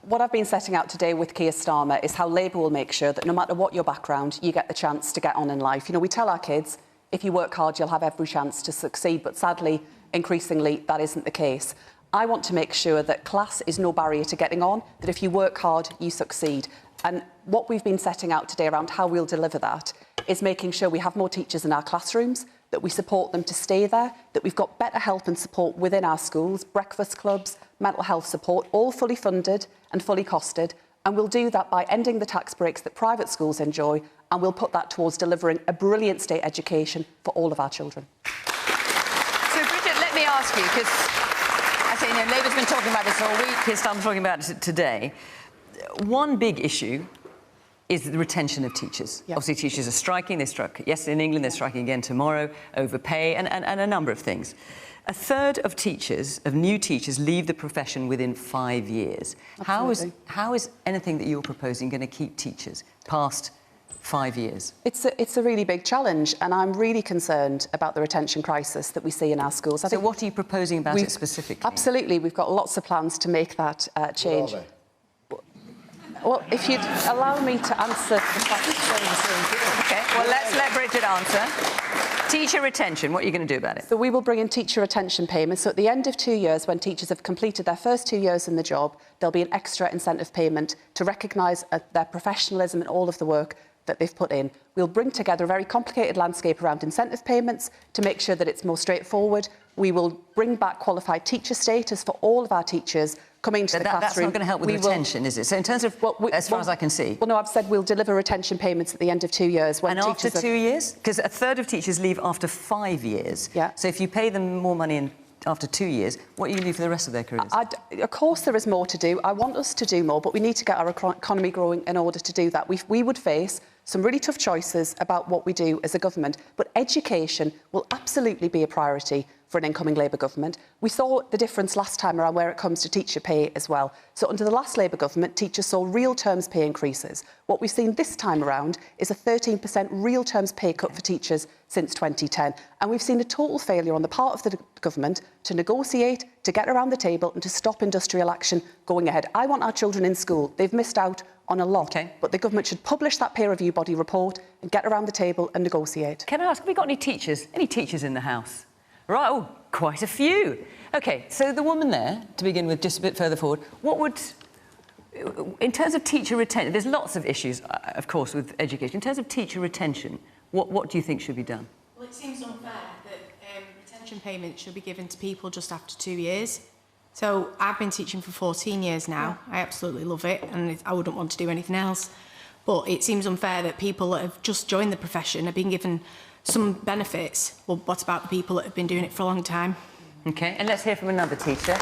What I've been setting out today with Keir Starmer is how Labour will make sure that no matter what your background, you get the chance to get on in life. We tell our kids, if you work hard, you'll have every chance to succeed. But sadly, increasingly, that isn't the case. I want to make sure that class is no barrier to getting on, that if you work hard, you succeed. And what we've been setting out today around how we'll deliver that is making sure we have more teachers in our classrooms, that we support them to stay there, that we've got better help and support within our schools, breakfast clubs, mental health support, all fully funded and fully costed. And we'll do that by ending the tax breaks that private schools enjoy, and we'll put that towards delivering a brilliant state education for all of our children. So, Bridget, let me ask you, because Labour's been talking about this all week, Keir Starmer's talking about it today. One big issue is the retention of teachers. Obviously, teachers are striking. They struck yesterday in England. They're striking again tomorrow over pay and a number of things. A third of new teachers, leave the profession within 5 years. How is anything that you're proposing going to keep teachers past 5 years? It's a really big challenge, and I'm really concerned about the retention crisis that we see in our schools. So what are you proposing about it specifically? Absolutely. We've got lots of plans to make that change. Well, if you'd allow me to answer the question. OK, well, let's let Bridget answer. Teacher retention, what are you going to do about it? So we will bring in teacher retention payments. So at the end of 2 years, when teachers have completed their first 2 years in the job, there'll be an extra incentive payment to recognise their professionalism and all of the work that they've put in. We'll bring together a very complicated landscape around incentive payments to make sure that it's more straightforward. We will bring back qualified teacher status for all of our teachers coming to the classroom. That's not going to help with retention, is it? So in terms of, as far as I can see... Well, no, I've said we'll deliver retention payments at the end of 2 years. And after 2 years? Because a third of teachers leave after 5 years. Yeah. So if you pay them more money after 2 years, what are you going to do for the rest of their careers? Of course there is more to do. I want us to do more, but we need to get our economy growing in order to do that. We would face some really tough choices about what we do as a government, but education will absolutely be a priority for an incoming Labour government. We saw the difference last time around where it comes to teacher pay as well. So under the last Labour government, teachers saw real terms pay increases. What we've seen this time around is a 13% real terms pay cut for teachers since 2010. And we've seen a total failure on the part of the government to negotiate, to get around the table and to stop industrial action going ahead. I want our children in school. They've missed out on a lot, but the government should publish that peer review body report and get around the table and negotiate. Can I ask, have we got any teachers in the House? Right, oh, quite a few. OK, so the woman there, to begin with, just a bit further forward, what would... In terms of teacher retention, there's lots of issues, of course, with education. In terms of teacher retention, what do you think should be done? Well, it seems unfair that retention payments should be given to people just after 2 years. So I've been teaching for 14 years now. I absolutely love it, and I wouldn't want to do anything else. But it seems unfair that people that have just joined the profession are being given some benefits. Well, what about the people that have been doing it for a long time? OK, and let's hear from another teacher.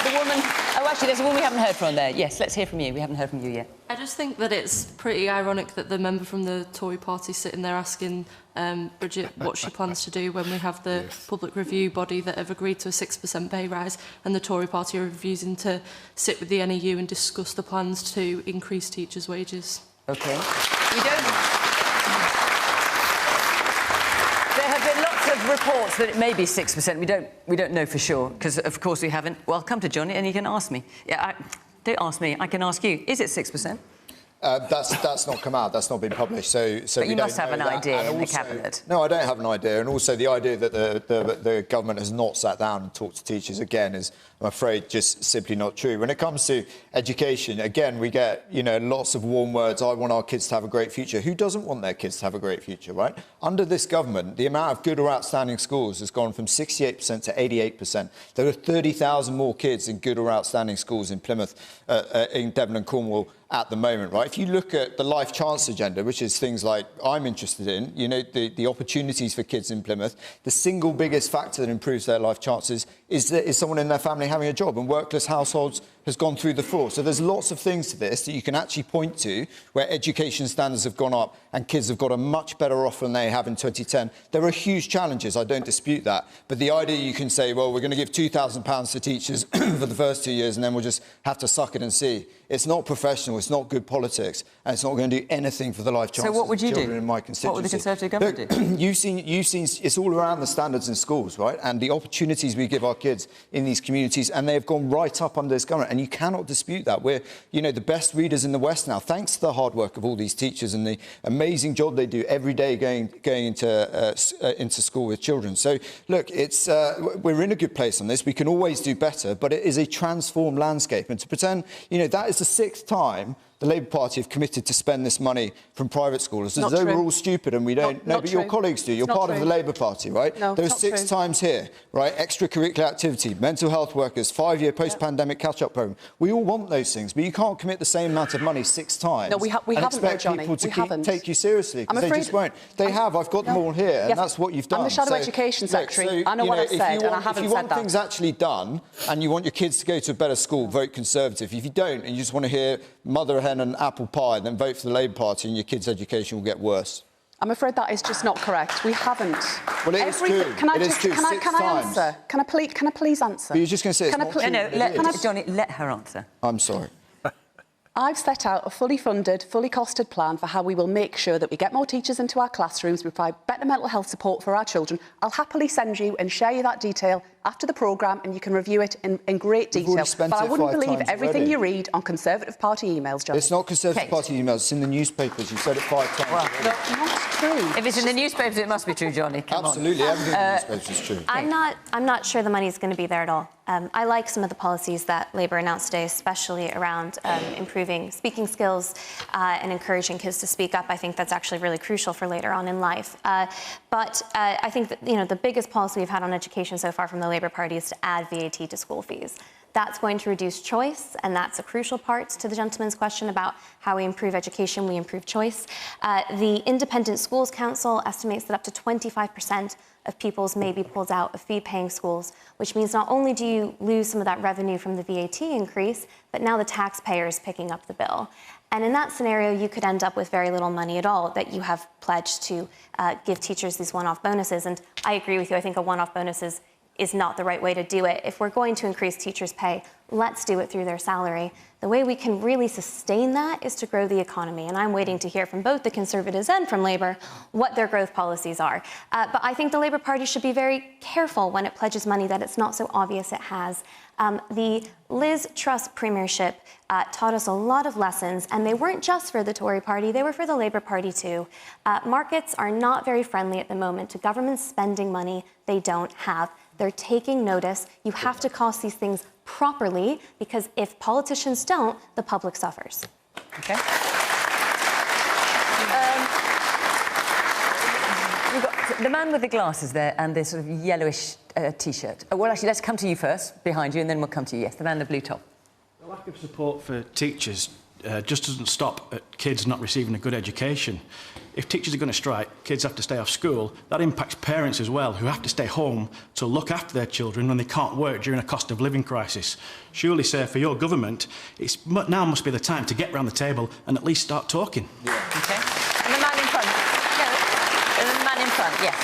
The woman... Oh, actually, there's a woman we haven't heard from there. Yes, let's hear from you. We haven't heard from you yet. I just think that it's pretty ironic that the member from the Tory party sitting there asking Bridget what she plans to do when we have the public review body that have agreed to a 6% pay rise, and the Tory party are refusing to sit with the NEU and discuss the plans to increase teachers' wages. OK. We don't... There have been lots of reports that it may be 6%. We don't know for sure, because, of course, we haven't... Well, I'll come to Johnny and you can ask me. Yeah, don't ask me. I can ask you. Is it 6%? That's not come out. That's not been published. So but you must have an idea in the Cabinet. No, I don't have an idea. And also the idea that the government has not sat down and talked to teachers, again, is, I'm afraid, just simply not true. When it comes to education, again, we get, lots of warm words. I want our kids to have a great future. Who doesn't want their kids to have a great future, right? Under this government, the amount of good or outstanding schools has gone from 68% to 88%. There are 30,000 more kids in good or outstanding schools in Plymouth, in Devon and Cornwall, at the moment, right? If you look at the life chance agenda, which is things like I'm interested in, the opportunities for kids in Plymouth, the single biggest factor that improves their life chances is someone in their family having a job, and workless households has gone through the floor. So there's lots of things to this that you can actually point to where education standards have gone up and kids have got a much better offer than they have in 2010. There are huge challenges, I don't dispute that. But the idea you can say, well, we're going to give £2,000 to teachers for the first 2 years and then we'll just have to suck it and see. It's not professional, it's not good politics, and it's not going to do anything for the life chances of children in my constituency. What would the Conservative government do? You've seen it's all around the standards in schools, right? And the opportunities we give our kids in these communities, and they've gone right up under this government, and you cannot dispute that. We're, the best readers in the West now, thanks to the hard work of all these teachers and the amazing job they do every day going into school with children. So, look, we're in a good place on this. We can always do better, but it is a transformed landscape. And to pretend, that is the 6th time the Labour Party have committed to spend this money from private schools, as though we're all stupid and we don't... No, but your colleagues do. You're part of the Labour Party, right? No, there are 6 times here, right? Extracurricular activity, mental health workers, 5-year post-pandemic catch-up programme. We all want those things, but you can't commit the same amount of money 6 times. No, we haven't, expect Johnny. people to take you seriously, because they just won't. They have. I've got them all here, and that's what you've done. I'm the Shadow Education Secretary. I know what I've said, and I haven't said that. If you want things actually done, and you want your kids to go to a better school, vote Conservative. If you don't, and you just want to hear mother hen and apple pie, then vote for the Labour Party and your kids' education will get worse. I'm afraid that is just not correct. We haven't. Well, it is true. Can I answer? Can I please answer? But you're just going to say it's not true. Johnny, let her answer. I'm sorry. I've set out a fully funded, fully costed plan for how we will make sure that we get more teachers into our classrooms, we provide better mental health support for our children. I'll happily send you and share you that detail after the programme, and you can review it in great detail. But I wouldn't believe everything you read on Conservative Party emails, Johnny. It's not Conservative Party emails, it's in the newspapers. You said it 5 times. Well, not true. If it's in the newspapers, it must be true, Johnny. Come Absolutely, on. everything in the newspapers is true. I'm not sure the money's going to be there at all. I like some of the policies that Labour announced today, especially around improving speaking skills and encouraging kids to speak up. I think that's actually really crucial for later on in life. But I think that, the biggest policy we've had on education so far from the Labour Party is to add VAT to school fees. That's going to reduce choice, and that's a crucial part to the gentleman's question about how we improve education, we improve choice. The Independent Schools Council estimates that up to 25% of pupils may be pulled out of fee-paying schools, which means not only do you lose some of that revenue from the VAT increase, but now the taxpayer is picking up the bill. And in that scenario, you could end up with very little money at all that you have pledged to give teachers these one-off bonuses. And I agree with you, I think a one-off bonus is not the right way to do it. If we're going to increase teachers' pay, let's do it through their salary. The way we can really sustain that is to grow the economy. And I'm waiting to hear from both the Conservatives and from Labour what their growth policies are. But I think the Labour Party should be very careful when it pledges money that it's not so obvious it has. The Liz Truss premiership taught us a lot of lessons, and they weren't just for the Tory party, they were for the Labour Party too. Markets are not very friendly at the moment to governments spending money they don't have. They're taking notice. You have to cost these things properly, because if politicians don't, the public suffers. Okay. We've got the man with the glasses there and the sort of yellowish T-shirt. Well, actually, let's come to you first, behind you, and then we'll come to you. Yes, the man in the blue top. The lack of support for teachers just doesn't stop at kids not receiving a good education. If teachers are going to strike, kids have to stay off school. That impacts parents as well, who have to stay home to look after their children when they can't work during a cost of living crisis. Surely, sir, for your government, now must be the time to get round the table and at least start talking. Yeah. Okay. And the man in front. No, the man in front, yes.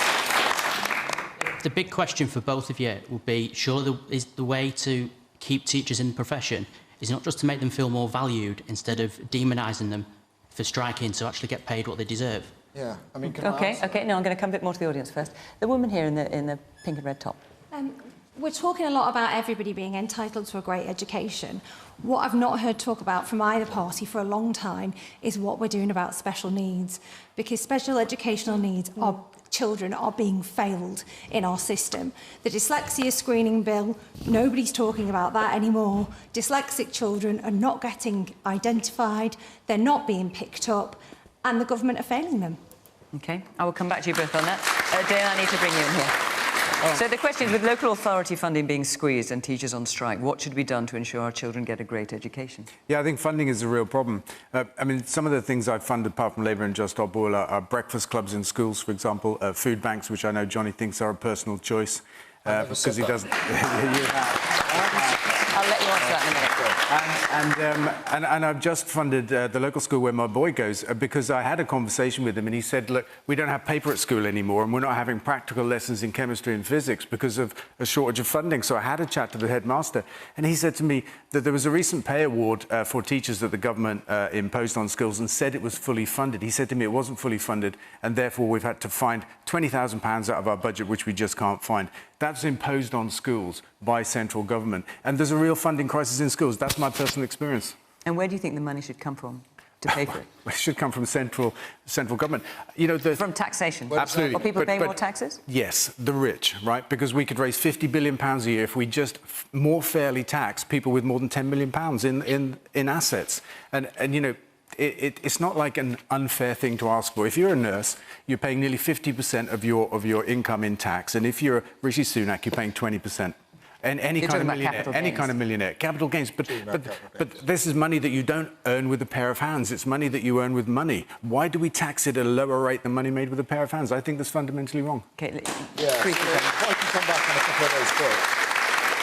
The big question for both of you will be, surely is the way to keep teachers in the profession is not just to make them feel more valued instead of demonising them for striking, to actually get paid what they deserve. Yeah, I mean, Okay, no, I'm going to come a bit more to the audience first. The woman here in the pink and red top. We're talking a lot about everybody being entitled to a great education. What I've not heard talk about from either party for a long time is what we're doing about special needs, because special educational needs are children are being failed in our system. The dyslexia screening bill, nobody's talking about that anymore. Dyslexic children are not getting identified, they're not being picked up, and the government are failing them. OK, I will come back to you both on that. Dale, I need to bring you in here. So the question is, with local authority funding being squeezed and teachers on strike, what should be done to ensure our children get a great education? Yeah, I think funding is a real problem. I mean, some of the things I've funded, apart from Labour and Just Stop Oil, are breakfast clubs in schools, for example, food banks, which I know Johnny thinks are a personal choice, because he doesn't... I'll let you answer that in a minute. And I've just funded the local school where my boy goes, because I had a conversation with him and he said, look, we don't have paper at school anymore and we're not having practical lessons in chemistry and physics because of a shortage of funding. So I had a chat to the headmaster and he said to me that there was a recent pay award for teachers that the government imposed on schools and said it was fully funded. He said to me it wasn't fully funded and therefore we've had to find £20,000 out of our budget, which we just can't find. That's imposed on schools by central government. And there's a real funding crisis in schools. That's my personal experience. And where do you think the money should come from to pay for it? It should come from central government. You know, from taxation? Absolutely. Are people paying more taxes? Yes, the rich, right? Because we could raise £50 billion a year if we just more fairly tax people with more than £10 million in assets. And you know, it's not like an unfair thing to ask for. If you're a nurse, you're paying nearly 50% of your income in tax, and if you're Rishi Sunak, you're paying 20%. And any kind of millionaire, capital gains. But this is money that you don't earn with a pair of hands. It's money that you earn with money. Why do we tax it at a lower rate than money made with a pair of hands? I think that's fundamentally wrong. Okay, if I can come back on a couple of those points.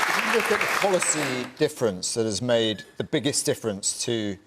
If you look at the policy difference that has made the biggest difference to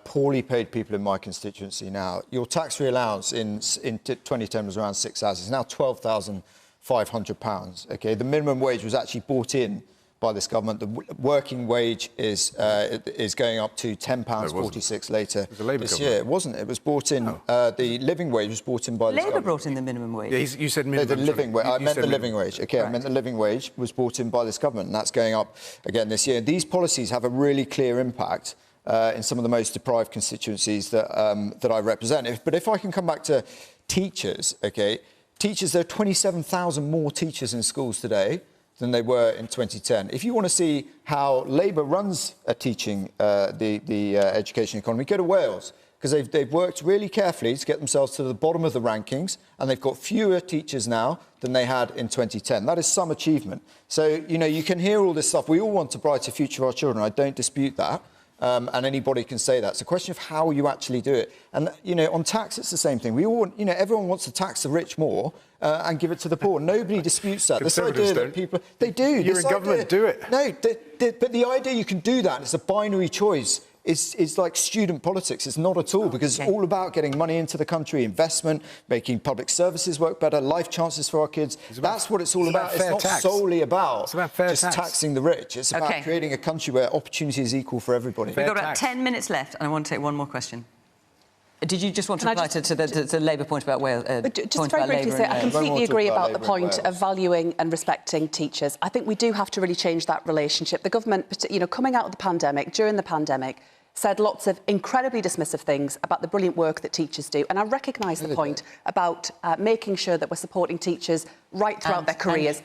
poorly paid people in my constituency now, your tax-free allowance in 2010 was around 6,000. It's now £12,500. Okay, the minimum wage was actually brought in by this government. The working wage is going up to £10.46 later this year. It wasn't. It was brought in. The living wage was brought in by the government. Labour brought in the minimum wage. Yeah, you said minimum. No, the living wage. I meant the living wage. Okay, I meant the living wage was brought in by this government, and that's going up again this year. These policies have a really clear impact in some of the most deprived constituencies that I represent. But if I can come back to teachers, okay, teachers, there are 27,000 more teachers in schools today than they were in 2010. If you want to see how Labour runs teaching the education economy, go to Wales, because they've worked really carefully to get themselves to the bottom of the rankings, and they've got fewer teachers now than they had in 2010. That is some achievement. So, you know, you can hear all this stuff. We all want a brighter future for our children. I don't dispute that. And anybody can say that. It's a question of how you actually do it. And, you know, on tax, it's the same thing. We all want, you know, everyone wants to tax the rich more and give it to the poor. Nobody disputes that. This idea that people... They do. You're in government, do it. No, but the idea you can do that, it's a binary choice, is like student politics. It's not at all, because it's all about getting money into the country, investment, making public services work better, life chances for our kids. That's what it's all about. It's not solely about just taxing the rich. It's about creating a country where opportunity is equal for everybody. We've got about 10 minutes left, and I want to take one more question. Did you just want to reply to the Labour point about Wales? Just very briefly say, I completely agree about the point of valuing and respecting teachers. I think we do have to really change that relationship. The government, you know, coming out of the pandemic, during the pandemic, said lots of incredibly dismissive things about the brilliant work that teachers do. And I recognise the point about making sure that we're supporting teachers right throughout their careers.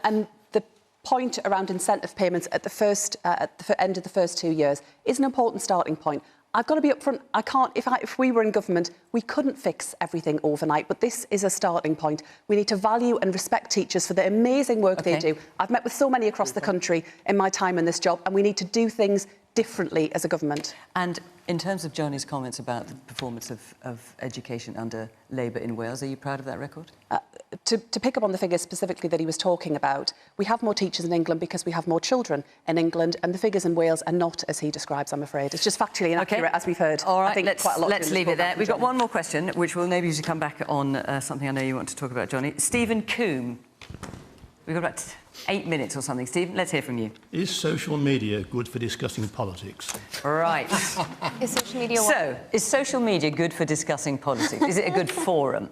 And the point around incentive payments at the end of the first 2 years is an important starting point. I've got to be upfront. I can't. If we were in government, we couldn't fix everything overnight. But this is a starting point. We need to value and respect teachers for the amazing work they do. I've met with so many across the country in my time in this job, and we need to do things differently as a government. And in terms of Johnny's comments about the performance of education under Labour in Wales, are you proud of that record? To pick up on the figures specifically that he was talking about, we have more teachers in England because we have more children in England, and the figures in Wales are not as he describes, I'm afraid. It's just factually inaccurate, as we've heard. All right, I think let's leave it there. We've got one more question, which will maybe come back on something I know you want to talk about, Johnny. Stephen Coombe. We've got about 8 minutes or something. Stephen, let's hear from you. Is social media good for discussing politics? Right. Is social media what? So, is social media good for discussing politics? Is it a good forum?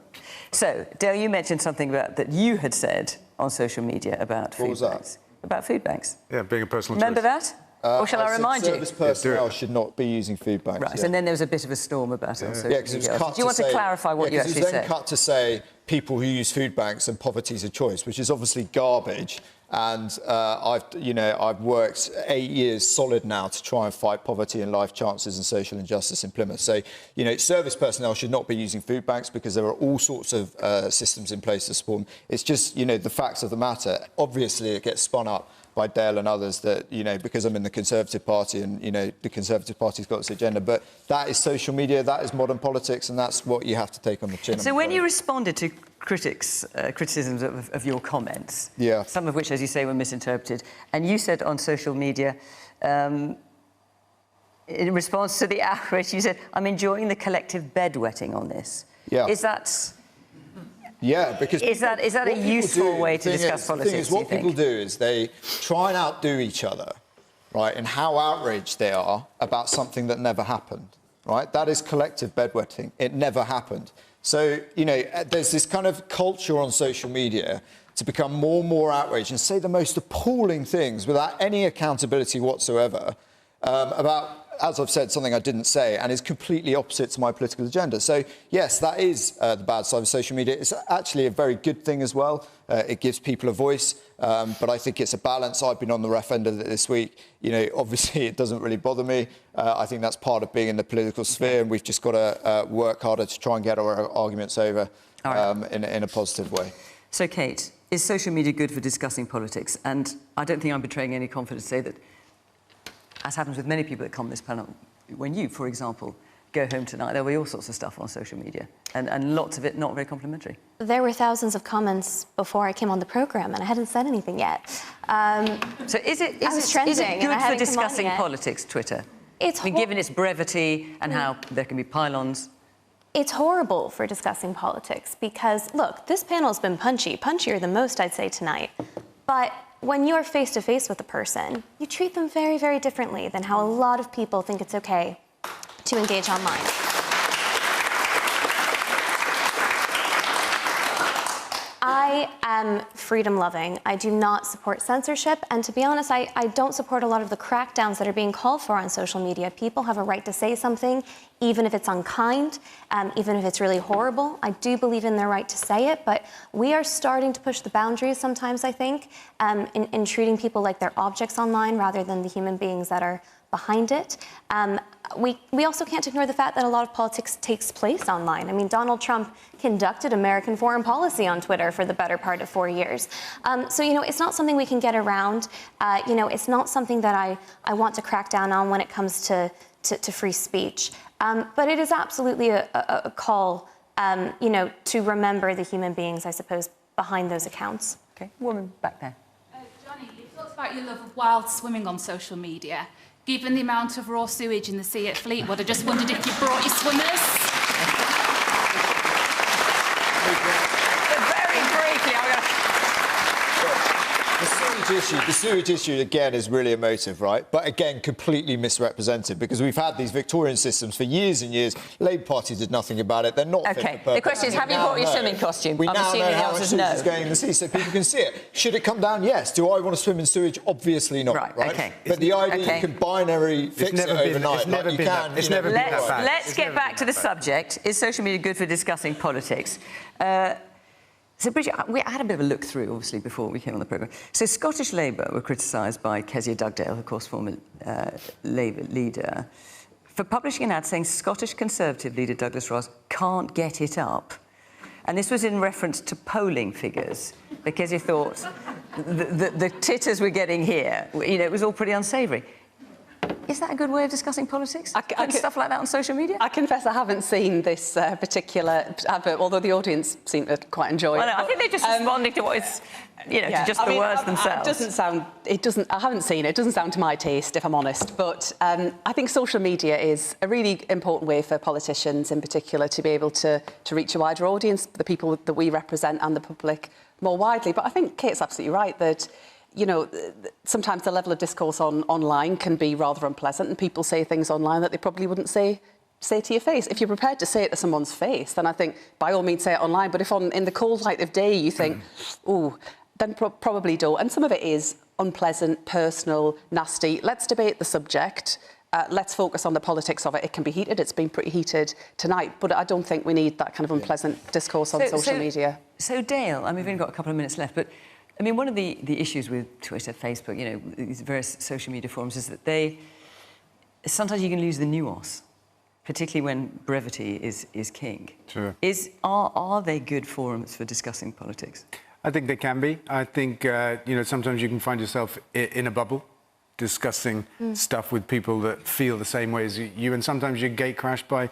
So, Dale, you mentioned something about that you had said on social media about food banks. About food banks. Yeah, being a personal Remember that? Or shall I remind you? Service personnel should not be using food banks. Right, and then there was a bit of a storm about it on social media. Do you want to clarify what you actually said? It was then cut to say people who use food banks and poverty is a choice, which is obviously garbage. And I've worked 8 years solid now to try and fight poverty and life chances and social injustice in Plymouth. So, you know, service personnel should not be using food banks because there are all sorts of systems in place to support them. It's just, you know, the facts of the matter. Obviously, it gets spun up by Dale and others that, you know, because I'm in the Conservative Party and, you know, the Conservative Party's got this agenda. But that is social media, that is modern politics, and that's what you have to take on the chin. So when you responded to criticisms of your comments, some of which, as you say, were misinterpreted, and you said on social media, in response to the outrage, you said, I'm enjoying the collective bedwetting on this. Yeah. Is that... Yeah, because... Is that a useful way to discuss politics, the thing is, what people do is they try and outdo each other, right, in how outraged they are about something that never happened, right? That is collective bedwetting. It never happened. So, you know, there's this kind of culture on social media to become more and more outraged and say the most appalling things without any accountability whatsoever about, as I've said, something I didn't say and is completely opposite to my political agenda. So, yes, that is the bad side of social media. It's actually a very good thing as well. It gives people a voice, but I think it's a balance. I've been on the rough end of it this week. You know, obviously it doesn't really bother me. I think that's part of being in the political sphere, and we've just got to work harder to try and get our arguments over in a positive way. So, Kate, is social media good for discussing politics? And I don't think I'm betraying any confidence to say that, as happens with many people that come on this panel, when you, for example, go home tonight, there'll be all sorts of stuff on social media, and lots of it not very complimentary. There were thousands of comments before I came on the programme, and I hadn't said anything yet. So is it good for discussing politics, Twitter? It's given its brevity and how there can be pylons. It's horrible for discussing politics because, look, this panel's been punchy, punchier than most, I'd say, tonight. But when you're face-to-face with a person, you treat them very, very differently than how a lot of people think it's okay to engage online. I I am freedom-loving. I do not support censorship. And to be honest, I don't support a lot of the crackdowns that are being called for on social media. People have a right to say something, even if it's unkind, even if it's really horrible. I do believe in their right to say it, but we are starting to push the boundaries sometimes, I think, in treating people like they're objects online rather than the human beings that are behind it. We also can't ignore the fact that a lot of politics takes place online. I mean, Donald Trump conducted American foreign policy on Twitter for the better part of 4 years. So, you know, it's not something we can get around. You know, it's not something that I want to crack down on when it comes to free speech. But it is absolutely a call, you know, to remember the human beings, I suppose, behind those accounts. Okay, woman back there. Johnny, you talked about your love of wild swimming on social media. Given the amount of raw sewage in the sea at Fleetwood, I just wondered if you brought your swimmers. Very briefly, The sewage issue, again, is really emotive, right? But again, completely misrepresented, because we've had these Victorian systems for years and years. Labour Party did nothing about it. They're not fit for purpose. The question is, have you brought your swimming costume? We I'm now assuming know the how answer much is sewage no. is going in the sea, so people can see it. Should it come down? Yes. Do I want to swim in sewage? Obviously not, right? Okay. But the idea you can binary fix it overnight, like you can... It's never been that bad. Let's get back to the subject. Is social media good for discussing politics? So, Bridget, I had a bit of a look through, obviously, before we came on the programme. So, Scottish Labour were criticised by Kezia Dugdale, of course, former Labour leader, for publishing an ad saying Scottish Conservative leader Douglas Ross can't get it up. And this was in reference to polling figures, because you thought the titters we're getting here, you know, it was all pretty unsavoury. Is that a good way of discussing politics? Putting stuff like that on social media? I confess I haven't seen this particular advert, although the audience seem to quite enjoy it. Well, no, I think they're just responding to what is, you know, to just the words themselves. I haven't seen it. It doesn't sound to my taste, if I'm honest. But I think social media is a really important way for politicians, in particular, to be able to reach a wider audience, the people that we represent and the public more widely. But I think Kate's absolutely right that, you know, sometimes the level of discourse online can be rather unpleasant, and people say things online that they probably wouldn't say to your face. If you're prepared to say it to someone's face, then I think by all means say it online. But if in the cold light of day you think, oh, then probably don't. And some of it is unpleasant, personal, nasty. Let's debate the subject. Let's focus on the politics of it. It can be heated. It's been pretty heated tonight. But I don't think we need that kind of unpleasant discourse on social media. So, Dale, I mean, we've only got a couple of minutes left, but I mean, one of the issues with Twitter, Facebook, you know, these various social media forums is that sometimes you can lose the nuance, particularly when brevity is king. Sure. Are they good forums for discussing politics? I think they can be. I think, you know, sometimes you can find yourself in a bubble discussing stuff with people that feel the same way as you, and sometimes you're gate-crashed by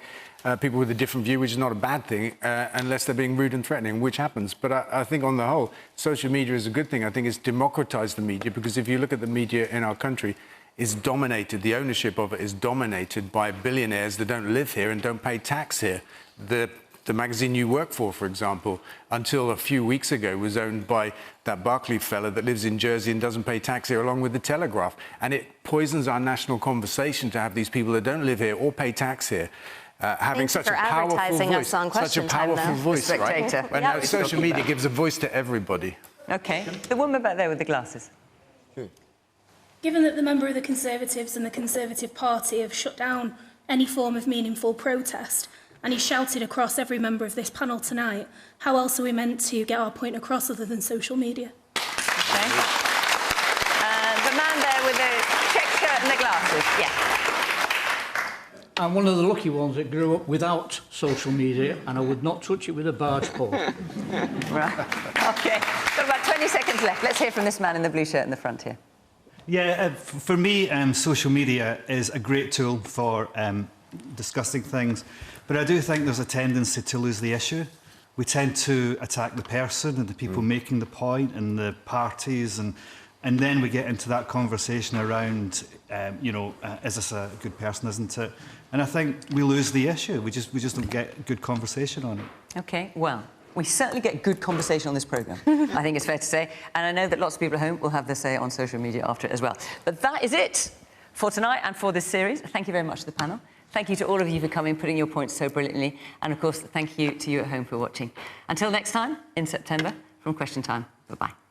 people with a different view, which is not a bad thing, unless they're being rude and threatening, which happens. But I think on the whole, social media is a good thing. I think it's democratised the media, because if you look at the media in our country, it's dominated, the ownership of it is dominated by billionaires that don't live here and don't pay tax here. The magazine you work for example, until a few weeks ago was owned by that Barclay fella that lives in Jersey and doesn't pay tax here, along with the Telegraph. And it poisons our national conversation to have these people that don't live here or pay tax here having such a powerful voice. Such a powerful voice, right? And now social media gives a voice to everybody. OK. The woman back there with the glasses. Given that the member of the Conservatives and the Conservative Party have shut down any form of meaningful protest, and he shouted across every member of this panel tonight, how else are we meant to get our point across other than social media? OK. The man there with the check shirt and the glasses. Yeah. I'm one of the lucky ones that grew up without social media, and I would not touch it with a barge pole. Right. OK. Got about 20 seconds left. Let's hear from this man in the blue shirt in the front here. Yeah, for me, social media is a great tool for discussing things, but I do think there's a tendency to lose the issue. We tend to attack the person and the people making the point and the parties, and then we get into that conversation around, you know, is this a good person, isn't it? And I think we lose the issue. We just don't get good conversation on it. OK, well, we certainly get good conversation on this programme, I think it's fair to say. And I know that lots of people at home will have their say on social media after it as well. But that is it for tonight and for this series. Thank you very much to the panel. Thank you to all of you for coming, putting your points so brilliantly. And, of course, thank you to you at home for watching. Until next time, in September, from Question Time. Bye-bye.